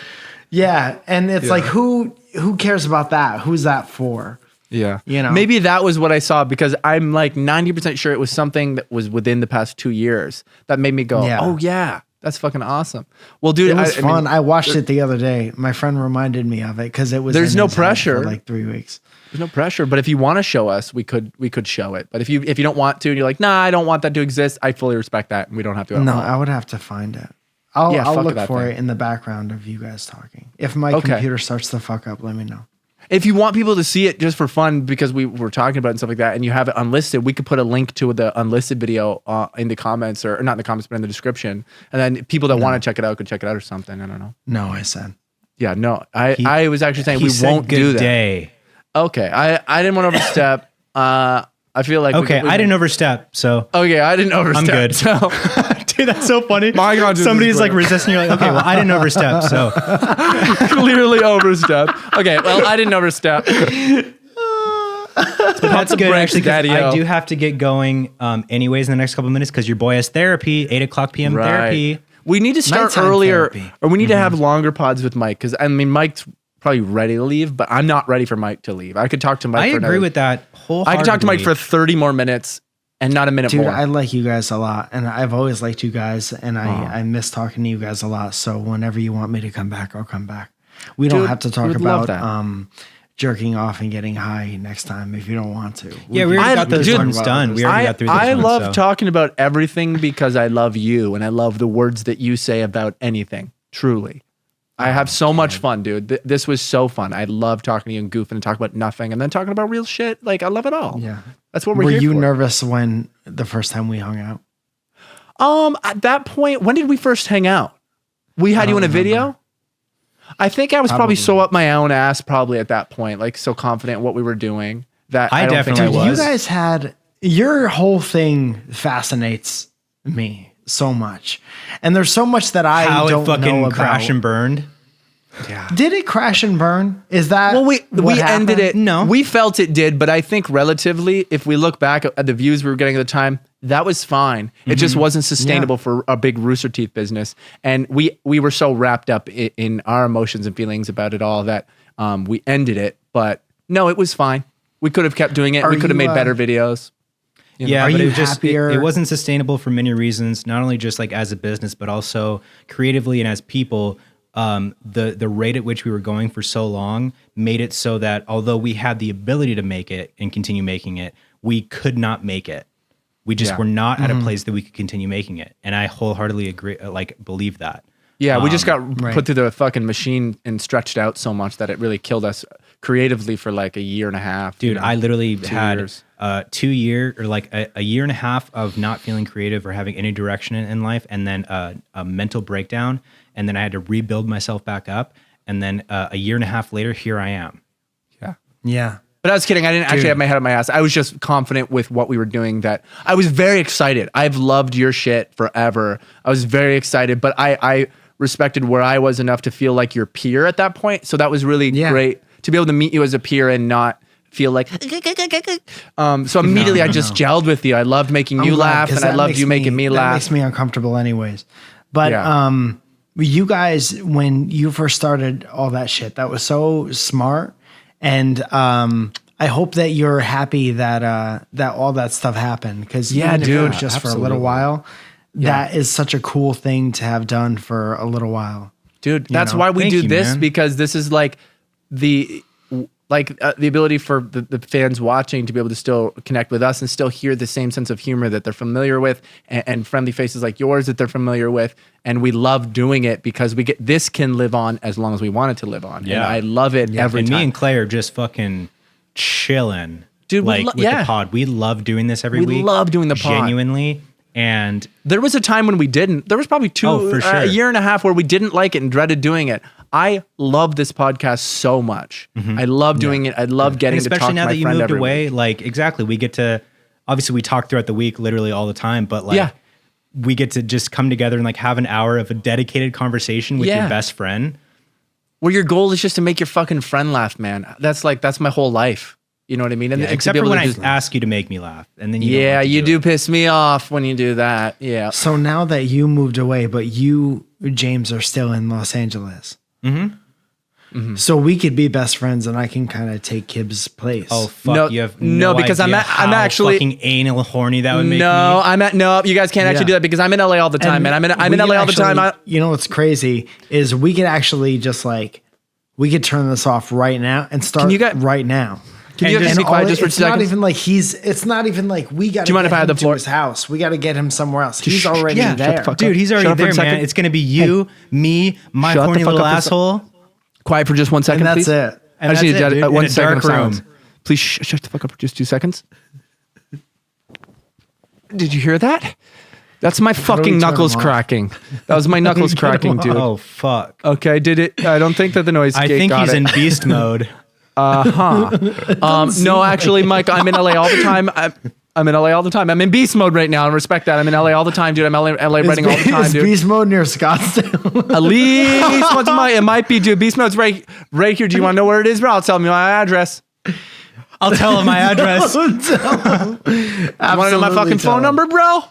Yeah. And it's like, who cares about that? Who's that for? Yeah. You know, maybe that was what I saw, because I'm like 90% sure it was something that was within the past 2 years that made me go, oh yeah, that's fucking awesome. Well, dude, it was fun. I watched it the other day. My friend reminded me of it because it was, there's no pressure for like 3 weeks. There's no pressure, but if you want to show us, we could show it. But if you don't want to and you're like, nah, I don't want that to exist, I fully respect that, and we don't have to. No, I would have to find it. I'll look for it in the background of you guys talking. If my computer starts to fuck up, let me know. If you want people to see it just for fun, because we were talking about it and stuff like that, and you have it unlisted, we could put a link to the unlisted video in the comments, or not in the comments, but in the description. And then people that want to check it out could check it out or something. I don't know. No, I said. Yeah, no. I was actually saying we won't do that. Day. Okay. I didn't want to overstep. I feel like I didn't overstep, so okay, I didn't overstep. I'm good. So. Dude, that's so funny. My God, somebody's like resisting. You're like, okay, well, I didn't overstep, so clearly overstep. Okay, well, I didn't overstep. That's good, actually, because I do have to get going anyways in the next couple of minutes, because your boy has therapy, 8:00 p.m. therapy. We need to start Nighttime earlier, therapy. or we need to have longer pods with Mike, because I mean, Mike's probably ready to leave, but I'm not ready for Mike to leave. I could talk to Mike. I agree with that wholeheartedly. I could talk to Mike for 30 more minutes. And not a minute more. Dude, I like you guys a lot. And I've always liked you guys. And I miss talking to you guys a lot. So whenever you want me to come back, I'll come back. We don't have to talk about jerking off and getting high next time if you don't want to. We already got those ones done. We already got through those I ones, love talking about everything because I love you. And I love the words that you say about anything. Truly. I have so much fun, dude. This was so fun. I love talking to you and goofing and talking about nothing and then talking about real shit. Like, I love it all. Yeah. That's what we're here for. Were you nervous when the first time we hung out? At that point, when did we first hang out? We had you in a video? I think I was probably so up my own ass probably at that point, like so confident in what we were doing that I don't definitely think I was. You guys had, your whole thing fascinates me so much. And there's so much that I don't know about. How it fucking crashed and burned. Yeah. Did it crash and burn? Is that well? We ended it. No, we felt it did, but I think relatively, if we look back at the views we were getting at the time, that was fine. It just wasn't sustainable for a big Rooster Teeth business, and we were so wrapped up in our emotions and feelings about it all that we ended it. But no, it was fine. We could have kept doing it. We could have made better videos. Yeah, but it wasn't sustainable for many reasons. Not only just like as a business, but also creatively and as people. The rate at which we were going for so long made it so that although we had the ability to make it and continue making it, we could not make it. We just were not at a place that we could continue making it. And I wholeheartedly agree, believe that. Yeah, we just got put through the fucking machine and stretched out so much that it really killed us creatively for like a year and a half. Dude, I literally had 2 year or like a year and a half of not feeling creative or having any direction in life, and then a mental breakdown. And then I had to rebuild myself back up. And then a year and a half later, here I am. Yeah. Yeah. But I was kidding. I didn't actually have my head on my ass. I was just confident with what we were doing that I was very excited. I've loved your shit forever. I was very excited, but I respected where I was enough to feel like your peer at that point. So that was really great to be able to meet you as a peer and not feel like, so immediately I just gelled with you. I loved making you laugh and I loved you making me laugh. That makes me uncomfortable anyways. But, you guys, when you first started all that shit, that was so smart. And I hope that you're happy that that all that stuff happened. Because dude, just for a little while, that is such a cool thing to have done for a little while. Dude, that's why we do this, because this is like Like the ability for the fans watching to be able to still connect with us and still hear the same sense of humor that they're familiar with and friendly faces like yours that they're familiar with. And we love doing it because this can live on as long as we want it to live on. Yeah. And I love it every time. Me and Clay are just fucking chilling. Dude, with the pod. We love doing this every week. We love doing the pod. Genuinely. And there was a time when we didn't. There was probably a year and a half where we didn't like it and dreaded doing it. I love this podcast so much. I love doing it. I love getting to talk to my friend every week. Especially now that you moved away, like exactly, we get to, obviously we talk throughout the week literally all the time, but like we get to just come together and like have an hour of a dedicated conversation with your best friend. Where your goal is just to make your fucking friend laugh, man. That's my whole life. You know what I mean? And except for when I ask you to make me laugh. And then you do piss me off when you do that. Yeah. So now that you moved away, but you, James, are still in Los Angeles. So we could be best friends, and I can kind of take Kib's place. Oh fuck! You have no because idea I'm actually fucking anal horny that would make me. You guys can't actually do that because I'm in LA all the time, man. I'm in LA all the time. You know what's crazy is we could actually just we could turn this off right now and start right now. Can you just be quiet just for 2 seconds? It's not even like we got to get him to his house. We got to get him somewhere else. He's already there. Dude, he's already there, man. It's going to be you, me, my horny little asshole. Quiet for just 1 second, and please. That's it. I just need 1 second of silence. Please shut the fuck up for just 2 seconds. Did you hear that? That's my fucking knuckles cracking. That was my knuckles cracking, dude. Oh, fuck. Okay, did it? I don't think that the noise gate got it. I think he's in beast mode. No, actually, Mike, I'm in LA all the time. I'm in LA all the time. I'm in beast mode right now, and respect that. I'm in LA all the time, dude. I'm LA writing all the time, dude. Beast mode near Scottsdale? At least once it might be, dude. Beast mode's right here. Do you want to know where it is, bro? I'll tell you my address. I'll tell him my address. You want to know my fucking phone number, bro?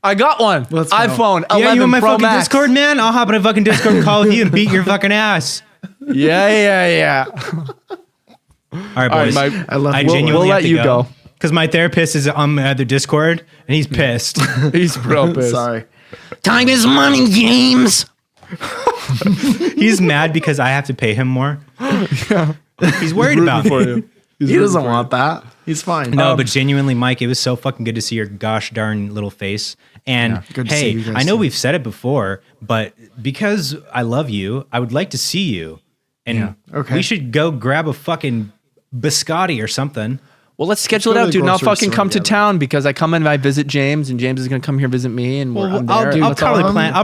I got one. iPhone 11 you want my Pro fucking Max. Discord, man? I'll hop in a fucking Discord call with you and beat your fucking ass. Yeah. All right, boys. Mike, I genuinely we'll let you go. Because my therapist is on the other Discord, and he's pissed. He's real pissed. Sorry. Time is money, James. He's mad because I have to pay him more. Yeah. He's worried about me. He doesn't want that. He's fine. No, but genuinely, Mike, it was so fucking good to see your gosh darn little face. And hey, I know we've said it before, but because I love you, I would like to see you. And we should go grab a fucking biscotti or something. Well, let's schedule it out, dude. And I'll fucking come to town because I come and I visit James, and James is gonna come here visit me, and I'm there. I'll probably plan it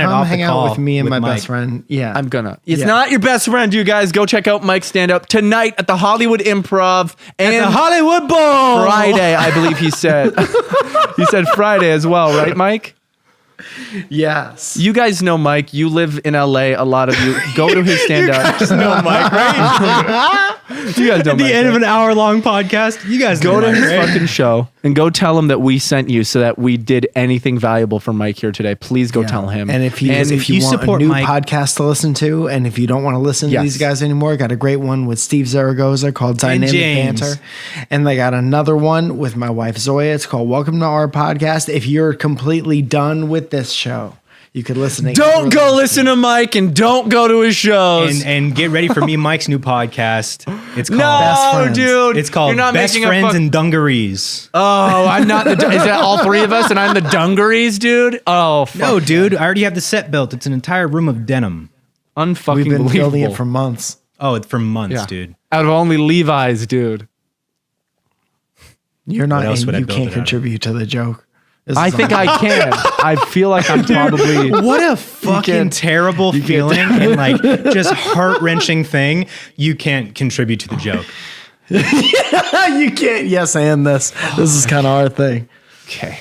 off hang the call out with me and my Mike. best friend. Yeah, I'm gonna. It's not your best friend, you guys. Go check out Mike's stand up tonight at the Hollywood Improv and at the Hollywood Bowl Friday, I believe he said. He said Friday as well, right, Mike? Yes. You guys know Mike. You live in LA. A lot of you go to his stand up. You guys know Mike, right? You guys know At the end of an hour-long podcast, you guys go know to Mike, his right? fucking show and go tell him that we sent you so that we did anything valuable for Mike here today. Please go tell him. And if you want support a new Mike, podcast to listen to, and if you don't want to listen to these guys anymore, got a great one with Steve Zaragoza called Dynamic Banter. And they got another one with my wife Zoya. It's called Welcome to Our Podcast. If you're completely done with this show, you could listen to Don't go listen to Mike and don't go to his shows. And get ready for me and Mike's new podcast. It's called Best Friends. Dude. It's called Best Friends and Dungarees. Oh, I'm not the... Is that all three of us and I'm the dungarees, dude? Oh, fuck. No, dude. I already have the set built. It's an entire room of denim. Unfucking We've been believable. building it for months. Oh, it's for months, dude. Out of only Levi's, dude. You're not... else would I you build can't it out of? contribute to the joke. I think I can. I feel like I'm probably... What a fucking terrible feeling and like just heart-wrenching thing. You can't contribute to the joke. You can't yes and this. This is kind of our thing. Okay.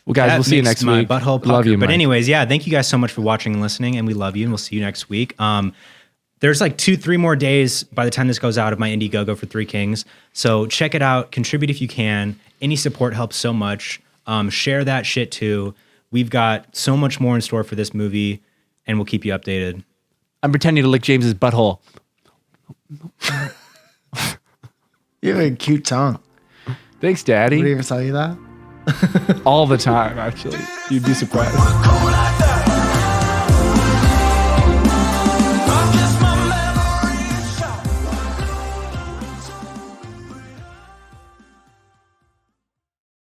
Well, guys, we'll see you next week. Butthole pucker. Love you, but Mike. anyways, thank you guys so much for watching and listening, and we love you, and we'll see you next week. There's like 2-3 more days by the time this goes out of my Indiegogo for Three Kings. So check it out. Contribute if you can. Any support helps so much. Share that shit too. We've got so much more in store for this movie, and we'll keep you updated. I'm pretending to lick James's butthole. You have a cute tongue. Thanks, Daddy. Did he ever tell you that? All the time, actually. You'd be surprised.